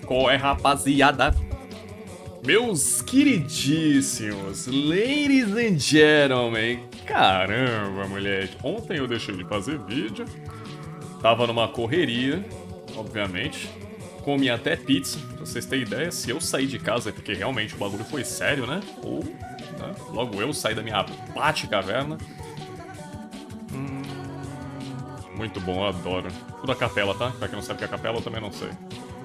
Qual é, rapaziada? Meus queridíssimos, ladies and gentlemen, caramba, moleque. Ontem eu deixei de fazer vídeo, tava numa correria, obviamente. Comi até pizza, pra vocês terem ideia. Se eu sair de casa é porque realmente o bagulho foi sério, né? Ou, né, logo eu saí da minha Bate-caverna. Muito bom, eu adoro. Tudo a capela, tá? Pra quem não sabe o que é capela, eu também não sei.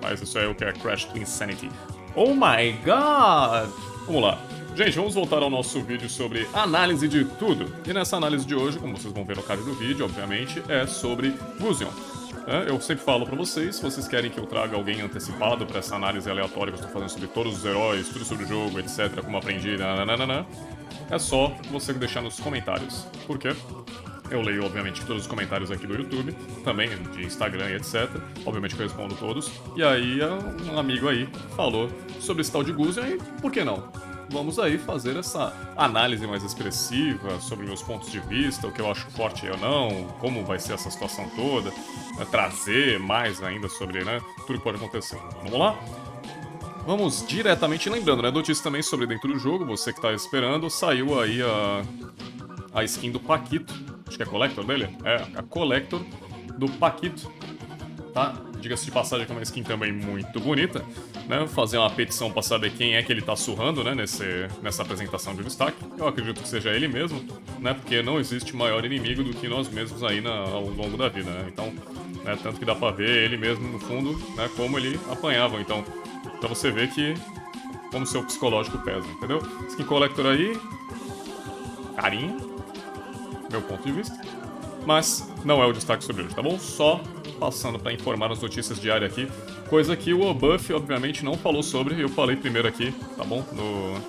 Mas isso é o que é Crash to Insanity. Oh my god! Vamos lá. Gente, vamos voltar ao nosso vídeo sobre análise de tudo. E nessa análise de hoje, como vocês vão ver no card do vídeo, obviamente, é sobre Gusion. Eu sempre falo pra vocês, se vocês querem que eu traga alguém antecipado pra essa análise aleatória que eu estou fazendo sobre todos os heróis, tudo sobre o jogo, etc, como aprendi, nananana, é só você deixar nos comentários. Por quê? Eu leio, obviamente, todos os comentários aqui do YouTube, também de Instagram e etc. Obviamente que eu respondo todos. E aí, um amigo aí falou sobre esse tal de Gusion e por que não? Vamos aí fazer essa análise mais expressiva sobre meus pontos de vista, o que eu acho forte ou não, como vai ser essa situação toda, trazer mais ainda sobre, né, tudo que pode acontecer. Vamos lá? Vamos diretamente, lembrando, né, notícias também sobre dentro do jogo, você que tá esperando, saiu aí a skin do Paquito. Acho que é Collector dele? É, a Collector do Paquito. Tá? Diga-se de passagem que é uma skin também muito bonita. Né? Vou fazer uma petição pra saber quem é que ele tá surrando, né? Nessa apresentação de destaque. Eu acredito que seja ele mesmo, né? Porque não existe maior inimigo do que nós mesmos aí ao longo da vida, né? Então, né, tanto que dá pra ver ele mesmo no fundo, né? Como ele apanhava. Então, pra você ver que como seu psicológico pesa, entendeu? Skin Collector aí, carinho, meu ponto de vista. Mas não é o destaque sobre hoje, tá bom? Só passando para informar as notícias diárias aqui, coisa que o Buff, obviamente, não falou sobre, eu falei primeiro aqui, tá bom? No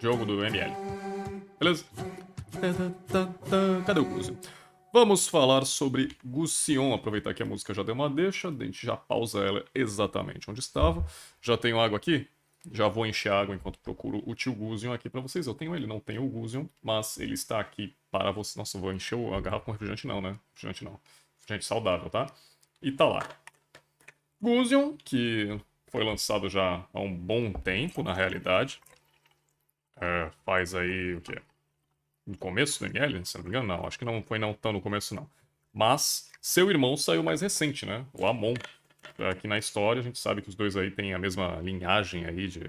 jogo do ML. Beleza? Cadê o Guzio? Vamos falar sobre Gusion. Aproveitar que a música já deu uma deixa, a gente já pausa ela exatamente onde estava. Já tenho água aqui? Já vou encher água enquanto procuro o tio Gusion aqui pra vocês. Eu tenho ele, não tenho o Gusion, mas ele está aqui para você. Nossa, eu vou encher a garrafa com refrigerante não, né? Refrigerante não. Refrigerante saudável, tá? E tá lá. Gusion, que foi lançado já há um bom tempo, na realidade. Faz aí o quê? No começo do ML, se não me engano? Não, acho que não foi não tão no começo, não. Mas seu irmão saiu mais recente, né? O Amon. Aqui na história a gente sabe que os dois aí têm a mesma linhagem aí de...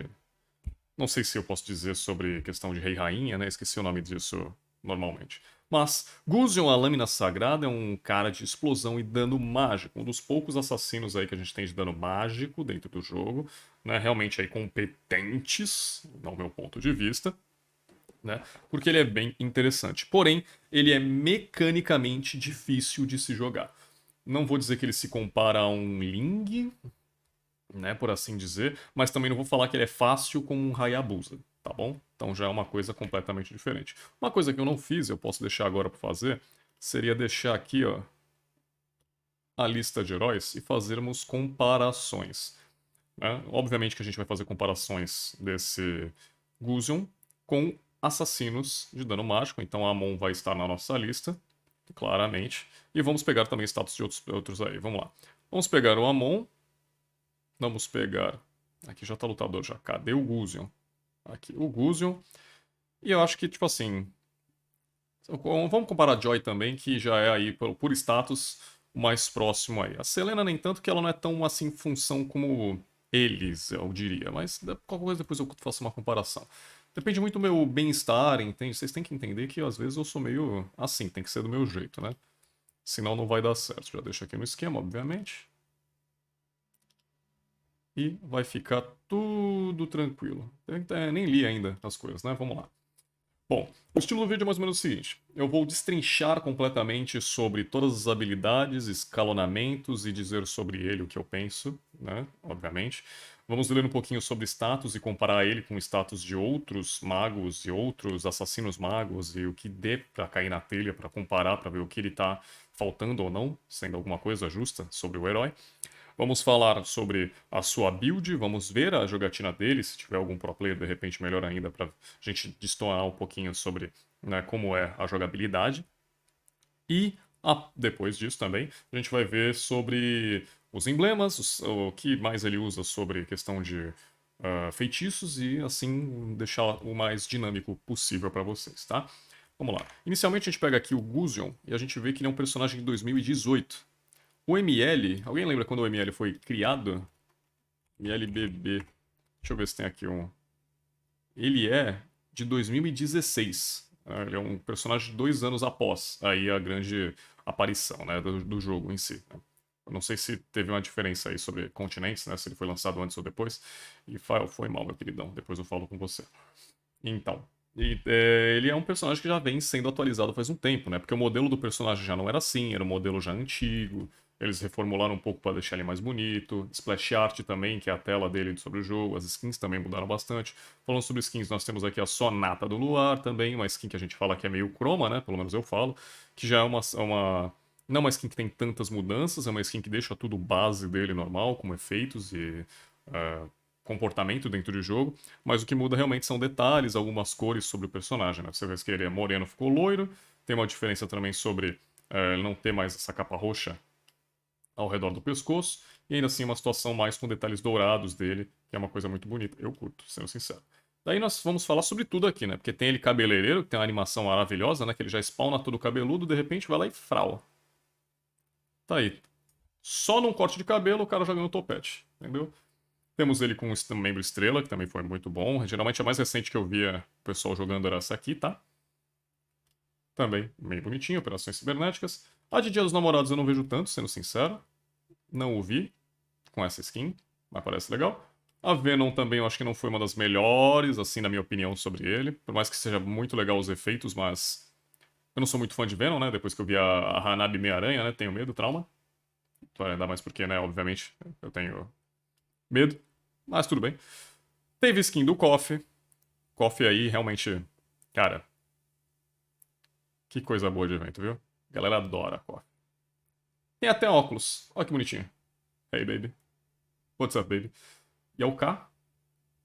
Não sei se eu posso dizer sobre questão de rei e rainha, né? Esqueci o nome disso normalmente. Mas Gusion, a lâmina sagrada, é um cara de explosão e dano mágico. Um dos poucos assassinos aí que a gente tem de dano mágico dentro do jogo. Né? Realmente aí competentes, no meu ponto de vista. Né? Porque ele é bem interessante. Porém, ele é mecanicamente difícil de se jogar. Não vou dizer que ele se compara a um Ling, né, por assim dizer, mas também não vou falar que ele é fácil como um Hayabusa, tá bom? Então já é uma coisa completamente diferente. Uma coisa que eu não fiz, eu posso deixar agora para fazer, seria deixar aqui, ó, a lista de heróis e fazermos comparações. Né? Obviamente que a gente vai fazer comparações desse Gusion com assassinos de dano mágico, então a Amon vai estar na nossa lista, claramente. E vamos pegar também status de outros aí, vamos lá. Vamos pegar o Amon, vamos pegar... Aqui já tá lutador já, cadê o Gusion? Aqui, o Gusion. E eu acho que, tipo assim... Vamos comparar a Joy também, que já é aí, por status, o mais próximo aí. A Selena, nem tanto, que ela não é tão, assim, função como eles, eu diria. Mas qualquer coisa depois eu faço uma comparação. Depende muito do meu bem-estar, entende? Vocês têm que entender que às vezes eu sou meio assim, tem que ser do meu jeito, né? Senão não vai dar certo. Já deixo aqui no esquema, obviamente. E vai ficar tudo tranquilo. Nem li ainda as coisas, né? Vamos lá. Bom, o estilo do vídeo é mais ou menos o seguinte: eu vou destrinchar completamente sobre todas as habilidades, escalonamentos e dizer sobre ele o que eu penso, né? Obviamente. Vamos ler um pouquinho sobre status e comparar ele com o status de outros magos e outros assassinos magos e o que dê pra cair na telha pra comparar, pra ver o que ele tá faltando ou não, sendo alguma coisa justa sobre o herói. Vamos falar sobre a sua build, vamos ver a jogatina dele, se tiver algum pro player, de repente melhor ainda, para a gente destoar um pouquinho sobre, né, como é a jogabilidade. E Depois disso também, a gente vai ver sobre os emblemas, o que mais ele usa sobre questão de feitiços e assim deixar o mais dinâmico possível para vocês, tá? Vamos lá. Inicialmente a gente pega aqui o Gusion e a gente vê que ele é um personagem de 2018. O ML, alguém lembra quando o ML foi criado? MLBB. Deixa eu ver se tem aqui um. Ele é de 2016. Ele é um personagem de 2 anos após aí a grande aparição, né, do jogo em si. Eu não sei se teve uma diferença aí sobre continentes, né, se ele foi lançado antes ou depois. E foi mal, meu queridão. Depois eu falo com você. Então, ele é um personagem que já vem sendo atualizado faz um tempo, né? Porque o modelo do personagem já não era assim, era um modelo já antigo. Eles reformularam um pouco para deixar ele mais bonito. Splash art também, que é a tela dele sobre o jogo. As skins também mudaram bastante. Falando sobre skins, nós temos aqui a Sonata do Luar também, uma skin que a gente fala que é meio croma, né? Pelo menos eu falo. Que já é não é uma skin que tem tantas mudanças, é uma skin que deixa tudo base dele normal, com efeitos e comportamento dentro do jogo, mas o que muda realmente são detalhes, algumas cores sobre o personagem, né? Você vê que ele é moreno, ficou loiro, tem uma diferença também sobre ele não ter mais essa capa roxa ao redor do pescoço, e ainda assim uma situação mais com detalhes dourados dele, que é uma coisa muito bonita. Eu curto, sendo sincero. Daí nós vamos falar sobre tudo aqui, né? Porque tem ele cabeleireiro, que tem uma animação maravilhosa, né? Que ele já spawna todo cabeludo, de repente vai lá e frau. Tá aí. Só num corte de cabelo o cara já ganhou o topete, entendeu? Temos ele com um membro estrela, que também foi muito bom. Geralmente a mais recente que eu via o pessoal jogando era essa aqui, tá? Também bem bonitinho, operações cibernéticas. A de Dia dos Namorados eu não vejo tanto, sendo sincero. Não o vi com essa skin, mas parece legal. A Venom também eu acho que não foi uma das melhores, assim, na minha opinião, sobre ele. Por mais que seja muito legal os efeitos, mas eu não sou muito fã de Venom, né? Depois que eu vi a Hanabi Meia-Aranha, né? Tenho medo, trauma. Ainda mais porque, né, obviamente, eu tenho medo. Mas tudo bem. Teve skin do Coffee. Coffee aí, realmente, cara, que coisa boa de evento, viu? A galera adora Coffee. Tem até óculos. Olha que bonitinho. Hey, baby. What's up, baby? E é o K.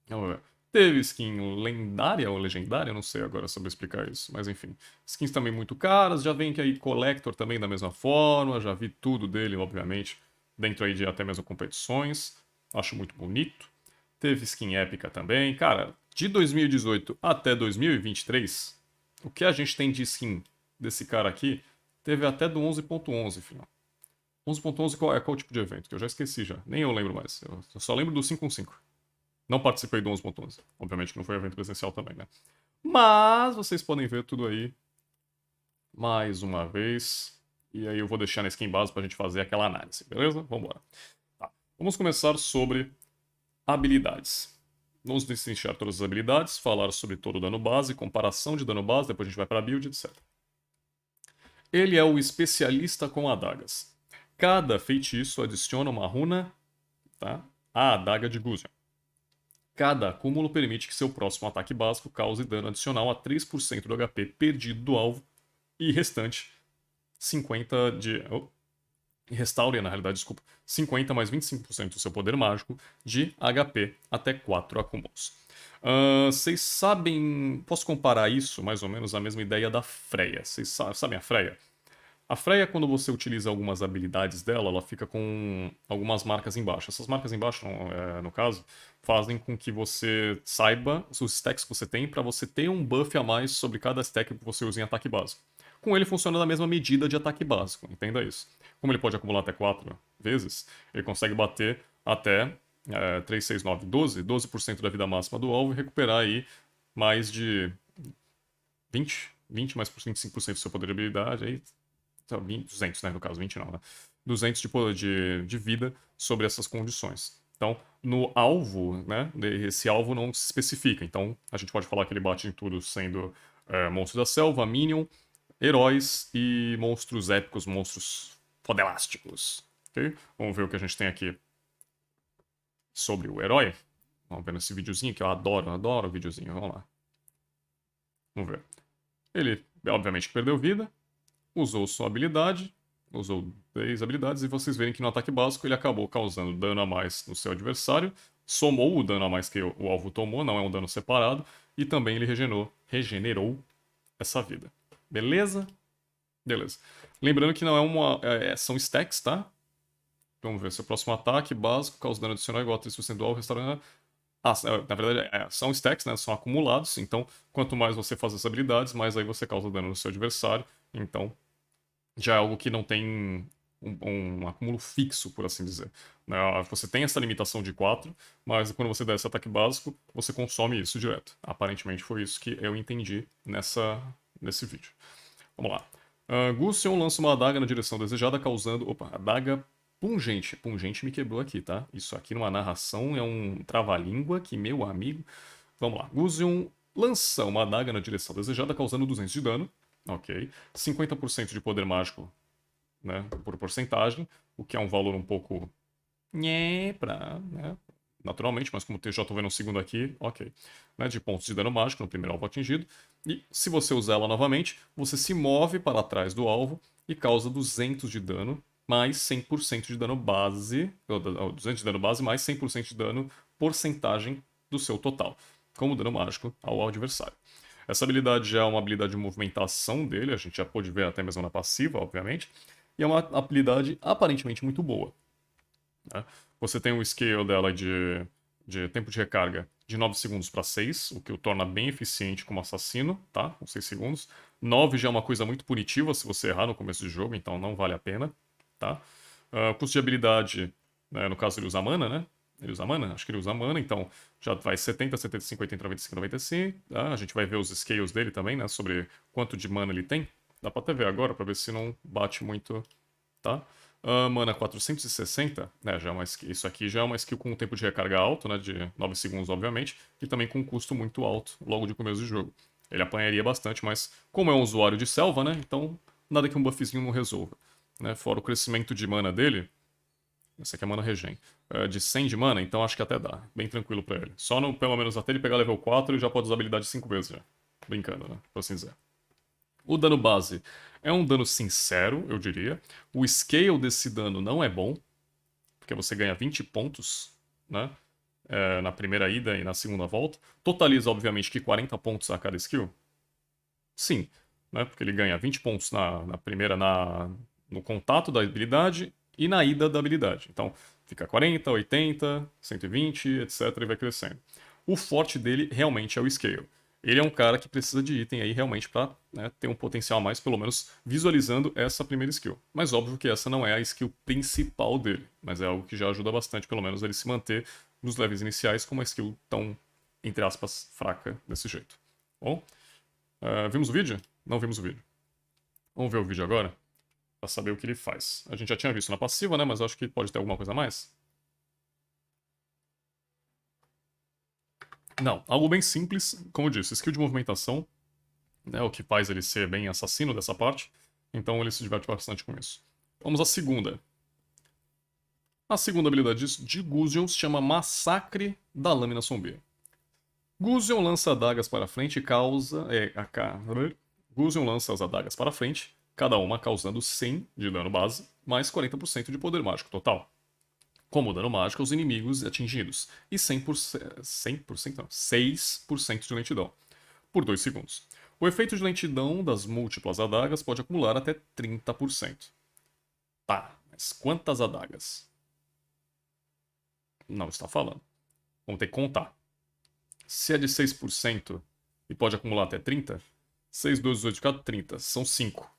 Vamos ver. Teve skin lendária ou legendária, não sei agora sobre explicar isso, mas enfim. Skins também muito caras, já vem que aí Collector também da mesma forma, já vi tudo dele, obviamente, dentro aí de até mesmo competições. Acho muito bonito. Teve skin épica também. Cara, de 2018 até 2023, o que a gente tem de skin desse cara aqui, teve até do 11.11, final. 11.11 qual tipo de evento? Que eu já esqueci já. Nem eu lembro mais. Eu só lembro do 5.5. Não participei do 11.11. Obviamente que não foi evento presencial também, né? Mas vocês podem ver tudo aí mais uma vez. E aí eu vou deixar na skin base pra gente fazer aquela análise, beleza? Vambora. Tá. Vamos começar sobre habilidades. Vamos destrinchar todas as habilidades, falar sobre todo o dano base, comparação de dano base, depois a gente vai para build, etc. Ele é o especialista com adagas. Cada feitiço adiciona uma runa, tá, à adaga de Gusion. Cada acúmulo permite que seu próximo ataque básico cause dano adicional a 3% do HP perdido do alvo e restante 50 de... restaure, na realidade, desculpa, 50 mais 25% do seu poder mágico de HP até 4 acúmulos. Vocês sabem... Posso comparar isso, mais ou menos, à mesma ideia da Freya. Vocês sabem a Freya? A Freya, quando você utiliza algumas habilidades dela, ela fica com algumas marcas embaixo. Essas marcas embaixo, no caso, fazem com que você saiba os stacks que você tem para você ter um buff a mais sobre cada stack que você usa em ataque básico. Com ele funciona na mesma medida de ataque básico, entenda isso. Como ele pode acumular até 4 vezes, ele consegue bater até 3, 6, 9, 12% da vida máxima do alvo e recuperar aí mais de 20 mais por 25% do seu poder de habilidade, aí 200, né, no caso, 20 não, né? 200 de vida sobre essas condições. Então, no alvo, né, esse alvo não se especifica. Então, a gente pode falar que ele bate em tudo sendo monstros da selva, minion, heróis e monstros épicos, monstros fodelásticos. Okay? Vamos ver o que a gente tem aqui sobre o herói. Vamos ver nesse videozinho que eu adoro o videozinho. Vamos lá. Vamos ver. Ele, obviamente, perdeu vida, usou sua habilidade, usou 3 habilidades, e vocês verem que no ataque básico ele acabou causando dano a mais no seu adversário, somou o dano a mais que o alvo tomou, não é um dano separado, e também ele regenerou essa vida. Beleza? Beleza. Lembrando que não é uma... são stacks, tá? Vamos ver, seu próximo ataque básico causa dano adicional igual a 3% do alvo, restaurando... na verdade, são stacks, né? São acumulados, então quanto mais você faz as habilidades, mais aí você causa dano no seu adversário. Então, já é algo que não tem um acúmulo fixo, por assim dizer. Né? Você tem essa limitação de 4, mas quando você dá esse ataque básico, você consome isso direto. Aparentemente foi isso que eu entendi nesse vídeo. Vamos lá. Gusion lança uma adaga na direção desejada, causando... Opa, adaga pungente. Pungente me quebrou aqui, tá? Isso aqui numa narração é um trava-língua que, meu amigo... Vamos lá. Gusion lança uma adaga na direção desejada, causando 200 de dano. Ok. 50% de poder mágico, né, por porcentagem, o que é um valor um pouco... né, naturalmente, mas como eu já estou vendo um segundo aqui, ok. Né, de pontos de dano mágico no primeiro alvo atingido. E se você usar ela novamente, você se move para trás do alvo e causa 200 de dano, mais 100% de dano base, 200 de dano base mais 100% de dano porcentagem do seu total, como dano mágico ao adversário. Essa habilidade já é uma habilidade de movimentação dele, a gente já pôde ver até mesmo na passiva, obviamente, e é uma habilidade aparentemente muito boa. Né? Você tem o scale dela de tempo de recarga de 9 segundos para 6, o que o torna bem eficiente como assassino, tá? Com 6 segundos. 9 já é uma coisa muito punitiva se você errar no começo do jogo, então não vale a pena, tá? Custo de habilidade, né, no caso ele usa mana, né? Ele usa mana? Acho que ele usa mana, então já vai 70, 75, 80, 95, 95. Tá? A gente vai ver os scales dele também, né? Sobre quanto de mana ele tem. Dá pra até ver agora, pra ver se não bate muito, tá? Mana 460, né, já é uma skill, isso aqui já é uma skill com um tempo de recarga alto, né, de 9 segundos, obviamente, e também com um custo muito alto logo de começo do jogo. Ele apanharia bastante, mas como é um usuário de selva, né, então nada que um buffzinho não resolva. Né, fora o crescimento de mana dele, esse aqui é mana regen, de 100 de mana, então acho que até dá, bem tranquilo pra ele. Só no, pelo menos até ele pegar level 4, ele já pode usar a habilidade 5 vezes já. Brincando, né, por assim dizer. O dano base é um dano sincero, eu diria. O scale desse dano não é bom, porque você ganha 20 pontos, né? Na primeira ida e na segunda volta. Totaliza, obviamente, que 40 pontos a cada skill. Sim, né? Porque ele ganha 20 pontos na primeira, no contato da habilidade e na ida da habilidade. Então, fica 40, 80, 120, etc. e vai crescendo. O forte dele realmente é o scale. Ele é um cara que precisa de item aí realmente para, né, ter um potencial a mais, pelo menos visualizando essa primeira skill. Mas óbvio que essa não é a skill principal dele, mas é algo que já ajuda bastante, pelo menos, ele se manter nos levels iniciais com uma skill tão, entre aspas, fraca desse jeito. Bom, vimos o vídeo? Não vimos o vídeo. Vamos ver o vídeo agora para saber o que ele faz. A gente já tinha visto na passiva, né? Mas eu acho que pode ter alguma coisa a mais. Não, algo bem simples, como eu disse, skill de movimentação, né, o que faz ele ser bem assassino dessa parte, então ele se diverte bastante com isso. Vamos à segunda. A segunda habilidade de Gusion se chama Massacre da Lâmina Sombria. Gusion lança adagas para frente e causa... Gusion lança as adagas para frente, cada uma causando 100 de dano base, mais 40% de poder mágico total. Como dano mágico aos inimigos atingidos, e 100%, 100% não, 6% de lentidão, por 2 segundos. O efeito de lentidão das múltiplas adagas pode acumular até 30%. Tá, mas quantas adagas? Não está falando. Vamos ter que contar. Se é de 6% e pode acumular até 30, 6, 2, 18 de cada 30, são 5.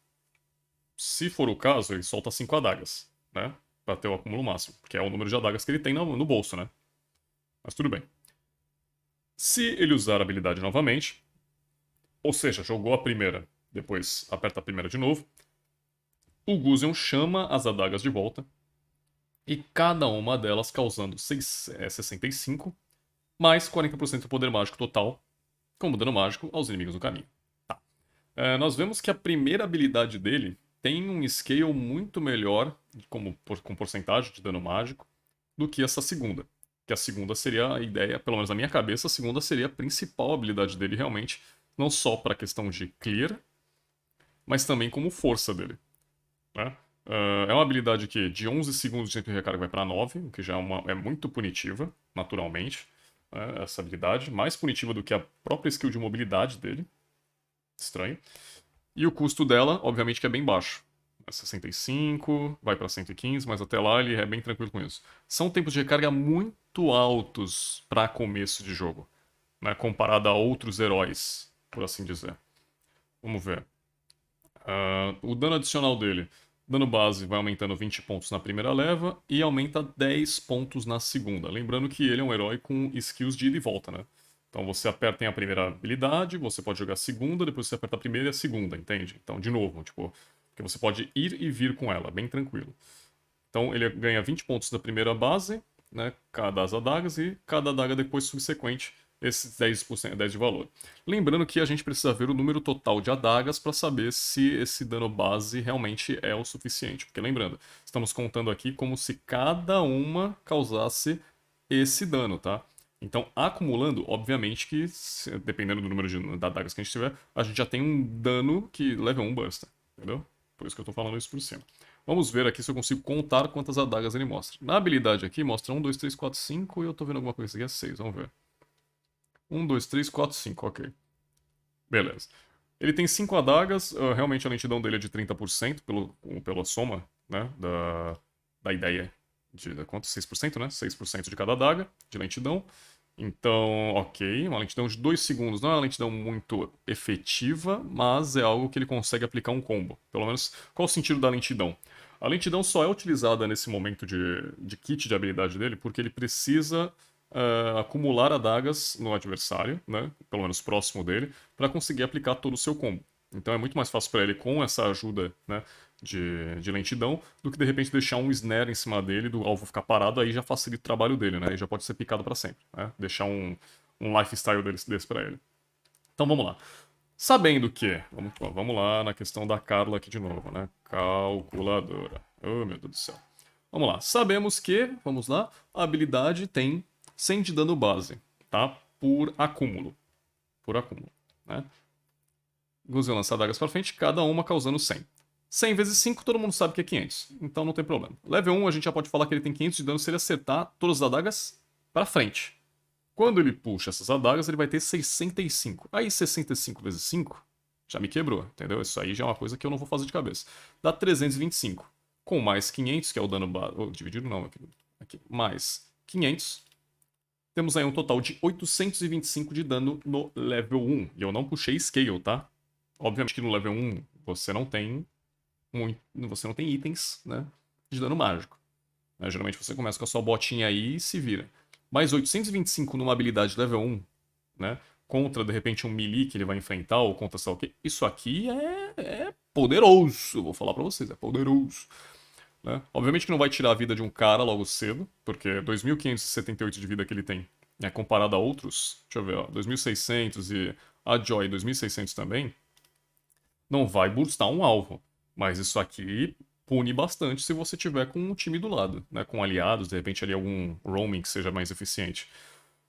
Se for o caso, ele solta 5 adagas, né? Pra ter o acúmulo máximo, porque é o número de adagas que ele tem no bolso, né? Mas tudo bem. Se ele usar a habilidade novamente, ou seja, jogou a primeira, depois aperta a primeira de novo, o Gusion chama as adagas de volta, e cada uma delas causando 65, mais 40% do poder mágico total, como dano mágico aos inimigos no caminho. Tá. Nós vemos que a primeira habilidade dele tem um scale muito melhor, com porcentagem de dano mágico, do que essa segunda. Que a segunda seria a ideia, pelo menos na minha cabeça, a segunda seria a principal habilidade dele realmente, não só para a questão de clear, mas também como força dele. Né? É uma habilidade que de 11 segundos de tempo de recarga vai para 9, o que já é muito punitiva, naturalmente. Né? Essa habilidade, mais punitiva do que a própria skill de mobilidade dele. Estranho. E o custo dela, obviamente, que é bem baixo. 65, vai pra 115, mas até lá ele é bem tranquilo com isso. São tempos de recarga muito altos para começo de jogo, né, comparado a outros heróis, por assim dizer. Vamos ver. O dano adicional dele. Dano base vai aumentando 20 pontos na primeira leva e aumenta 10 pontos na segunda. Lembrando que ele é um herói com skills de ida e volta, né? Então você aperta em a primeira habilidade, você pode jogar a segunda, depois você aperta a primeira e a segunda, entende? Então, de novo, tipo, porque você pode ir e vir com ela, bem tranquilo. Então ele ganha 20 pontos da primeira base, né, cada das adagas, e cada adaga depois subsequente, esses 10%, 10 de valor. Lembrando que a gente precisa ver o número total de adagas para saber se esse dano base realmente é o suficiente. Porque lembrando, estamos contando aqui como se cada uma causasse esse dano, tá? Então, acumulando, obviamente que, dependendo do número de adagas que a gente tiver, a gente já tem um dano que level 1 bursta, entendeu? Por isso que eu tô falando isso por cima. Vamos ver aqui se eu consigo contar quantas adagas ele mostra. Na habilidade aqui mostra 1, 2, 3, 4, 5 e eu tô vendo alguma coisa aqui é 6, vamos ver. 1, 2, 3, 4, 5, ok. Beleza. Ele tem 5 adagas, realmente a lentidão dele é de 30% pela soma, né, da ideia de quanto? 6%, né? 6% de cada adaga de lentidão. Então, ok, uma lentidão de 2 segundos não é uma lentidão muito efetiva, mas é algo que ele consegue aplicar um combo. Pelo menos, qual o sentido da lentidão? A lentidão só é utilizada nesse momento de kit de habilidade dele porque ele precisa acumular adagas no adversário, né, pelo menos próximo dele, para conseguir aplicar todo o seu combo. Então é muito mais fácil para ele com essa ajuda, né, de lentidão do que de repente deixar um snare em cima dele, do alvo ficar parado, aí já facilita o trabalho dele, né? Aí já pode ser picado para sempre, né? Deixar um lifestyle desse para ele. Então vamos lá. Sabendo que, vamos lá na questão da Carla aqui de novo, né? Calculadora. Oh, meu Deus do céu. Vamos lá. Sabemos que, vamos lá, a habilidade tem 100 de dano base, tá? Por acúmulo. Por acúmulo, né? Guzion lança adagas pra frente, cada uma causando 100. 100 vezes 5, todo mundo sabe que é 500, então não tem problema. Level 1, a gente já pode falar que ele tem 500 de dano se ele acertar todas as adagas pra frente. Quando ele puxa essas adagas, ele vai ter 65. Aí 65 vezes 5 já me quebrou, entendeu? Isso aí já é uma coisa que eu não vou fazer de cabeça. Dá 325. Com mais 500, que é o dano base... Oh, dividido não, aqui. Mais 500. Temos aí um total de 825 de dano no level 1. E eu não puxei scale, tá? Obviamente que no level 1 você não tem itens, né, de dano mágico. Né? Geralmente você começa com a sua botinha aí e se vira. Mas 825 numa habilidade level 1, né, contra de repente um melee que ele vai enfrentar ou contra sei lá o quê, isso aqui é poderoso. Eu vou falar pra vocês, é poderoso. Né? Obviamente que não vai tirar a vida de um cara logo cedo, porque 2.578 de vida que ele tem, né, comparado a outros, deixa eu ver, ó, 2.600 e a Joy 2.600 também, não vai burstar um alvo. Mas isso aqui pune bastante se você tiver com um time do lado, né? Com aliados, de repente ali algum roaming que seja mais eficiente.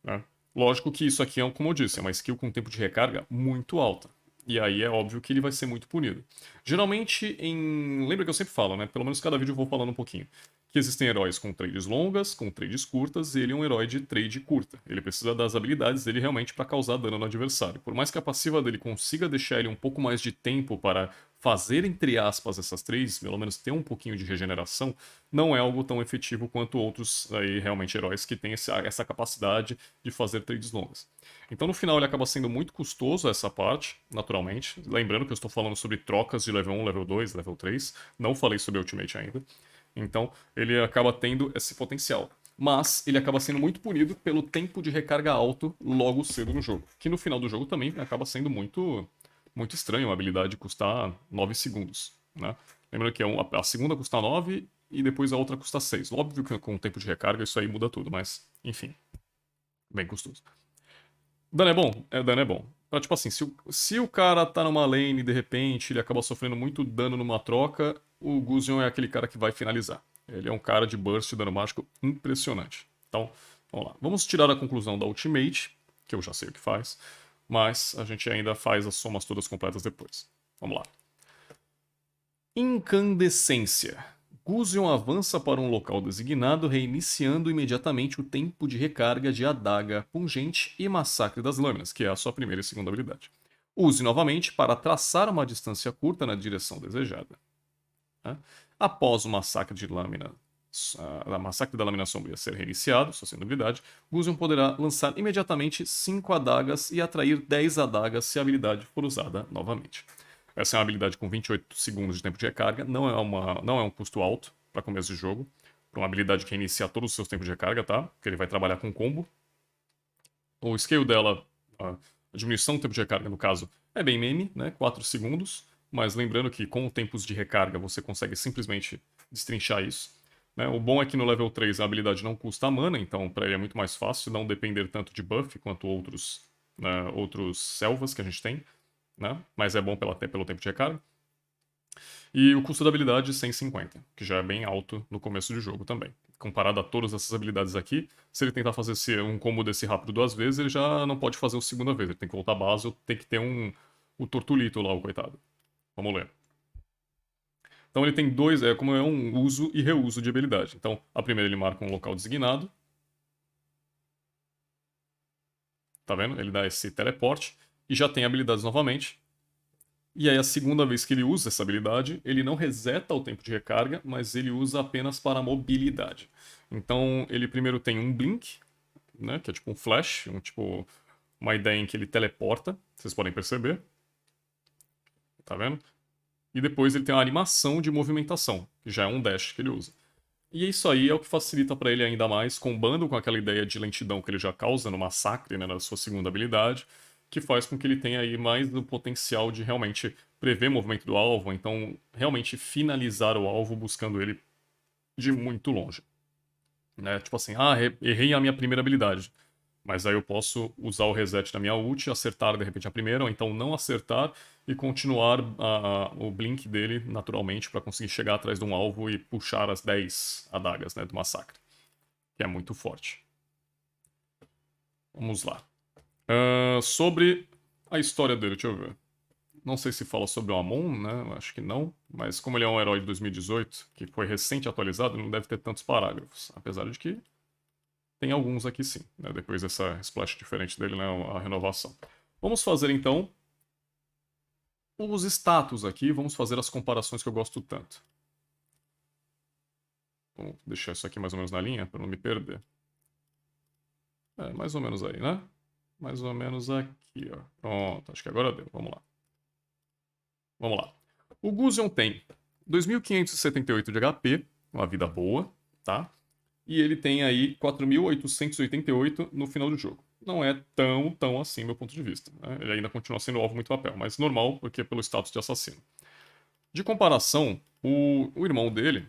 Né? Lógico que isso aqui é, como eu disse, é uma skill com tempo de recarga muito alta. E aí é óbvio que ele vai ser muito punido. Geralmente em... Lembra que eu sempre falo, né? Pelo menos cada vídeo eu vou falando um pouquinho. Que existem heróis com trades longas, com trades curtas, e ele é um herói de trade curta. Ele precisa das habilidades dele realmente para causar dano no adversário. Por mais que a passiva dele consiga deixar ele um pouco mais de tempo para fazer, entre aspas, essas trades, pelo menos ter um pouquinho de regeneração, não é algo tão efetivo quanto outros aí, realmente heróis que têm essa capacidade de fazer trades longas. Então no final ele acaba sendo muito custoso essa parte, naturalmente. Lembrando que eu estou falando sobre trocas de level 1, level 2, level 3. Não falei sobre Ultimate ainda. Então, ele acaba tendo esse potencial. Mas ele acaba sendo muito punido pelo tempo de recarga alto logo cedo no jogo. Que no final do jogo também acaba sendo muito, muito estranho a habilidade custar 9 segundos. Né? Lembrando que a segunda custa 9 e depois a outra custa 6. Óbvio que com o tempo de recarga isso aí muda tudo, mas enfim. Bem custoso. Dano é bom? Dano é bom. Pra, tipo assim, se o cara tá numa lane e de repente ele acaba sofrendo muito dano numa troca, o Guzion é aquele cara que vai finalizar. Ele é um cara de burst de dano mágico impressionante. Então, vamos lá. Vamos tirar a conclusão da Ultimate, que eu já sei o que faz, mas a gente ainda faz as somas todas completas depois. Vamos lá. Incandescência. Guzion avança para um local designado, reiniciando imediatamente o tempo de recarga de Adaga Pungente e Massacre das Lâminas, que é a sua primeira e segunda habilidade. Use novamente para traçar uma distância curta na direção desejada. Né? Após o massacre de lâmina, a massacre da lâmina sombria ser reiniciado, sua segunda habilidade, Gusion poderá lançar imediatamente 5 adagas e atrair 10 adagas se a habilidade for usada novamente. Essa é uma habilidade com 28 segundos de tempo de recarga, não é um custo alto para começo de jogo, para uma habilidade que reinicia todos os seus tempos de recarga, tá? Porque ele vai trabalhar com combo. O scale dela, a diminuição do tempo de recarga, no caso, é bem meme, né? 4 segundos. Mas lembrando que com tempos de recarga você consegue simplesmente destrinchar isso. Né? O bom é que no level 3 a habilidade não custa mana, então para ele é muito mais fácil não depender tanto de buff quanto outros selvas que a gente tem. Né? Mas é bom pelo tempo de recarga. E o custo da habilidade 150, que já é bem alto no começo do jogo também. Comparado a todas essas habilidades aqui, se ele tentar fazer um combo desse rápido 2 vezes, ele já não pode fazer a segunda vez. Ele tem que voltar à base ou tem que ter o Tortulito lá, o coitado. Vamos ler. Então ele tem dois, como é um uso e reuso de habilidade. Então, a primeira ele marca um local designado. Tá vendo? Ele dá esse teleporte e já tem habilidades novamente. E aí, a segunda vez que ele usa essa habilidade, ele não reseta o tempo de recarga, mas ele usa apenas para mobilidade. Então, ele primeiro tem um blink, né, que é tipo um flash, uma ideia em que ele teleporta, vocês podem perceber. Tá vendo? E depois ele tem uma animação de movimentação, que já é um dash que ele usa. E isso aí é o que facilita para ele ainda mais, combando com aquela ideia de lentidão que ele já causa no massacre, né, na sua segunda habilidade, que faz com que ele tenha aí mais do potencial de realmente prever o movimento do alvo, então realmente finalizar o alvo buscando ele de muito longe. Né? Tipo assim, errei a minha primeira habilidade. Mas aí eu posso usar o reset da minha ult, acertar de repente a primeira, ou então não acertar e continuar o blink dele naturalmente para conseguir chegar atrás de um alvo e puxar as 10 adagas, né, do massacre. Que é muito forte. Vamos lá. Sobre a história dele, deixa eu ver. Não sei se fala sobre o Amon, né? Acho que não. Mas como ele é um herói de 2018, que foi recente atualizado, não deve ter tantos parágrafos. Apesar de que tem alguns aqui sim, né? Depois dessa splash diferente dele, né? A renovação. Vamos fazer então os status aqui, vamos fazer as comparações que eu gosto tanto. Vou deixar isso aqui mais ou menos na linha, para não me perder. Mais ou menos aí, né? Mais ou menos aqui, ó. Pronto, acho que agora deu. Vamos lá. Vamos lá. O Gusion tem 2.578 de HP, uma vida boa, tá? E ele tem aí 4.888 no final do jogo. Não é tão assim, meu ponto de vista. Né? Ele ainda continua sendo alvo muito papel, mas normal, porque é pelo status de assassino. De comparação, o irmão dele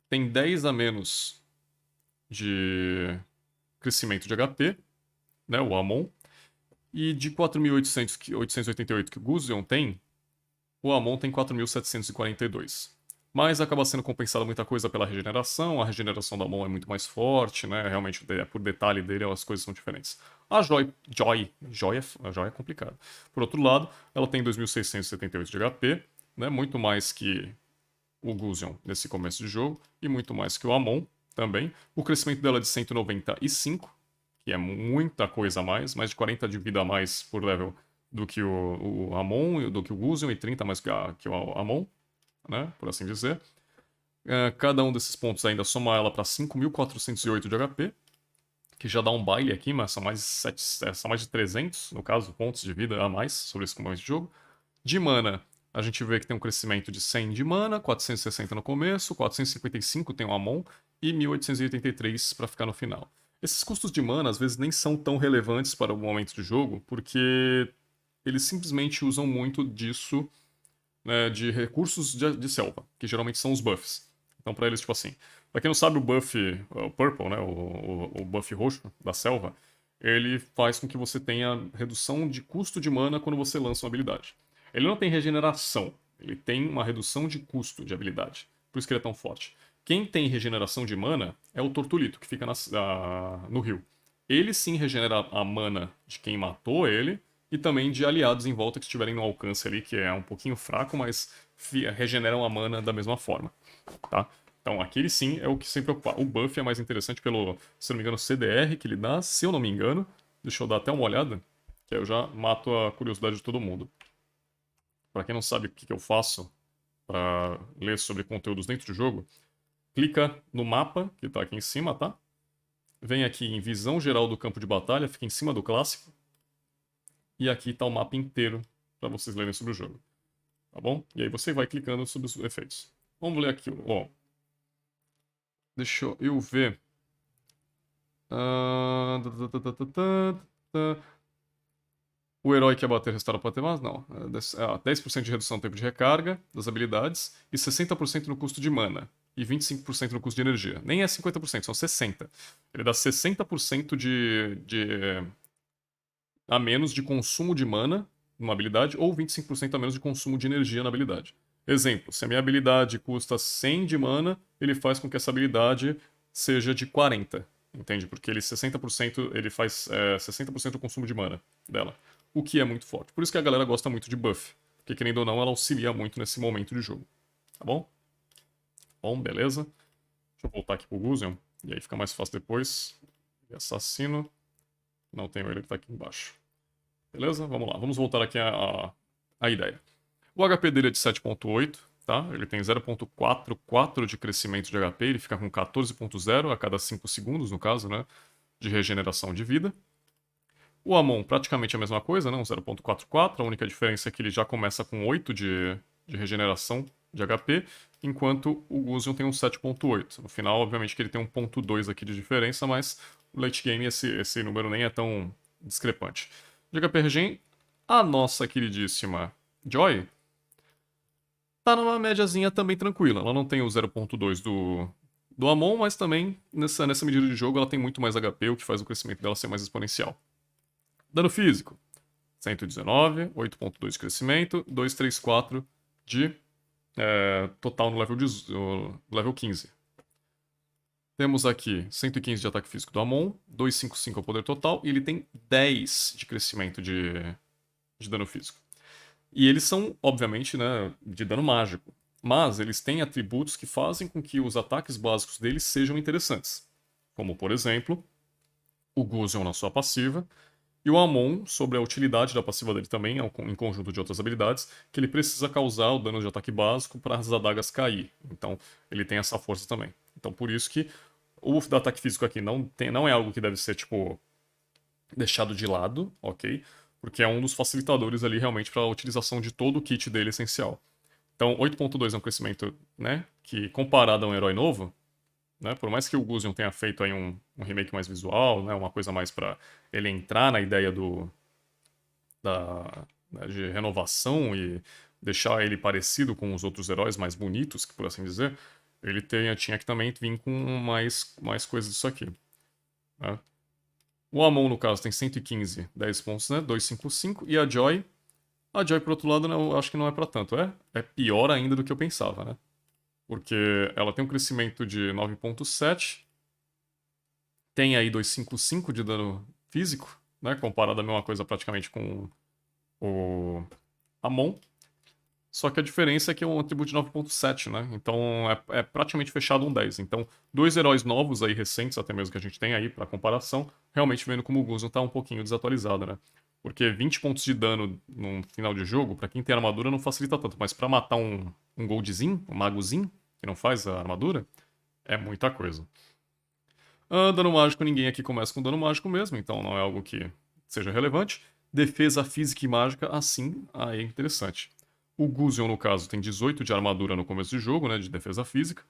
tem 10 a menos de crescimento de HP, né, o Amon, e de 4.888 que o Gusion tem, o Amon tem 4.742. Mas acaba sendo compensada muita coisa pela regeneração, a regeneração do Amon é muito mais forte, né? Realmente, por detalhe dele, as coisas são diferentes. A Joy é complicado. Por outro lado, ela tem 2.678 de HP, né? Muito mais que o Gusion nesse começo de jogo, e muito mais que o Amon também. O crescimento dela é de 195, que é muita coisa a mais de 40 de vida a mais por level do que o Amon, do que o Gusion, e 30 mais que o Amon, né, por assim dizer. Cada um desses pontos ainda soma ela para 5.408 de HP, que já dá um baile aqui, mas são são mais de 300, no caso, pontos de vida a mais sobre esse começo de jogo. De mana, a gente vê que tem um crescimento de 100 de mana, 460 no começo, 455 tem o Amon e 1883 para ficar no final. Esses custos de mana às vezes nem são tão relevantes para o momento de jogo, porque eles simplesmente usam muito disso, né, de recursos de selva, que geralmente são os buffs. Então, para eles, tipo assim, pra quem não sabe, o buff, o purple, né, o buff roxo da selva, ele faz com que você tenha redução de custo de mana quando você lança uma habilidade. Ele não tem regeneração, ele tem uma redução de custo de habilidade. Por isso que ele é tão forte. Quem tem regeneração de mana é o Tortulito, que fica no rio. Ele sim regenera a mana de quem matou ele, e também de aliados em volta que estiverem no alcance ali, que é um pouquinho fraco, mas regeneram a mana da mesma forma, tá? Então aquele sim é o que sempre ocupa. O buff é mais interessante pelo, se não me engano, CDR que ele dá, se eu não me engano. Deixa eu dar até uma olhada, que aí eu já mato a curiosidade de todo mundo. Pra quem não sabe o que eu faço para ler sobre conteúdos dentro do jogo, clica no mapa que está aqui em cima, tá? Vem aqui em visão geral do campo de batalha, fica em cima do clássico. E aqui está o mapa inteiro para vocês lerem sobre o jogo. Tá bom? E aí você vai clicando sobre os efeitos. Vamos ler aqui, ó. Deixa eu ver. O herói quer bater restaura pode ter mais? Não. 10% de redução no tempo de recarga das habilidades e 60% no custo de mana. E 25% no custo de energia. Nem é 50%, são 60%. Ele dá 60% a menos de consumo de mana numa habilidade ou 25% a menos de consumo de energia na habilidade. Exemplo, se a minha habilidade custa 100 de mana, ele faz com que essa habilidade seja de 40. Entende? Porque ele 60%, ele faz 60% do consumo de mana dela. O que é muito forte. Por isso que a galera gosta muito de buff. Porque, querendo ou não, ela auxilia muito nesse momento de jogo. Tá bom? Bom, beleza. Deixa eu voltar aqui pro Gusion. E aí fica mais fácil depois. Assassino. Não tenho ele que tá aqui embaixo. Beleza? Vamos lá. Vamos voltar aqui à ideia. O HP dele é de 7.8, tá? Ele tem 0.44 de crescimento de HP, ele fica com 14.0 a cada 5 segundos, no caso, né? De regeneração de vida. O Amon, praticamente a mesma coisa, né? Um 0.44, a única diferença é que ele já começa com 8 de regeneração de HP, enquanto o Gusion tem um 7.8. No final, obviamente, que ele tem um 1.2 aqui de diferença, mas no late game esse número nem é tão discrepante. De HP regen, a nossa queridíssima Joy tá numa médiazinha também tranquila. Ela não tem o 0.2 do Amon, mas também nessa medida de jogo ela tem muito mais HP, o que faz o crescimento dela ser mais exponencial. Dano físico, 119, 8.2 de crescimento, 234 de total no level 15. Temos aqui 115 de ataque físico do Amon, 255 é o poder total, e ele tem 10 de crescimento de dano físico. E eles são, obviamente, né, de dano mágico. Mas eles têm atributos que fazem com que os ataques básicos deles sejam interessantes. Como, por exemplo, o Gusion na sua passiva, e o Amon sobre a utilidade da passiva dele também, em conjunto de outras habilidades, que ele precisa causar o dano de ataque básico para as adagas cair. Então, ele tem essa força também. Então, por isso que o do ataque físico aqui não é algo que deve ser, tipo, deixado de lado, ok? Porque é um dos facilitadores ali realmente para a utilização de todo o kit dele essencial. Então, 8.2 é um crescimento, né, que comparado a um herói novo, né, por mais que o Gusion tenha feito aí um remake mais visual, né, uma coisa mais para ele entrar na ideia né, de renovação e deixar ele parecido com os outros heróis mais bonitos, por assim dizer, ele tinha que também vir com mais coisas disso aqui. Né? O Amon, no caso, tem 115, 10 pontos, né? 255. E a Joy, por outro lado, né, eu acho que não é pra tanto. É pior ainda do que eu pensava, né? Porque ela tem um crescimento de 9.7, tem aí 255 de dano físico, né? Comparado a mesma coisa praticamente com o Amon. Só que a diferença é que é um atributo de 9.7, né? Então é praticamente fechado um 10. Então, dois heróis novos aí, recentes até mesmo que a gente tem aí pra comparação, realmente vendo como o Gusion tá um pouquinho desatualizado, né? Porque 20 pontos de dano num final de jogo, pra quem tem armadura não facilita tanto, mas pra matar um Goldzinho, um Magozinho, que não faz a armadura, é muita coisa. Dano mágico, ninguém aqui começa com dano mágico mesmo, então não é algo que seja relevante. Defesa física e mágica, assim, aí é interessante. O Gusion, no caso, tem 18 de armadura no começo do jogo, né, de defesa física.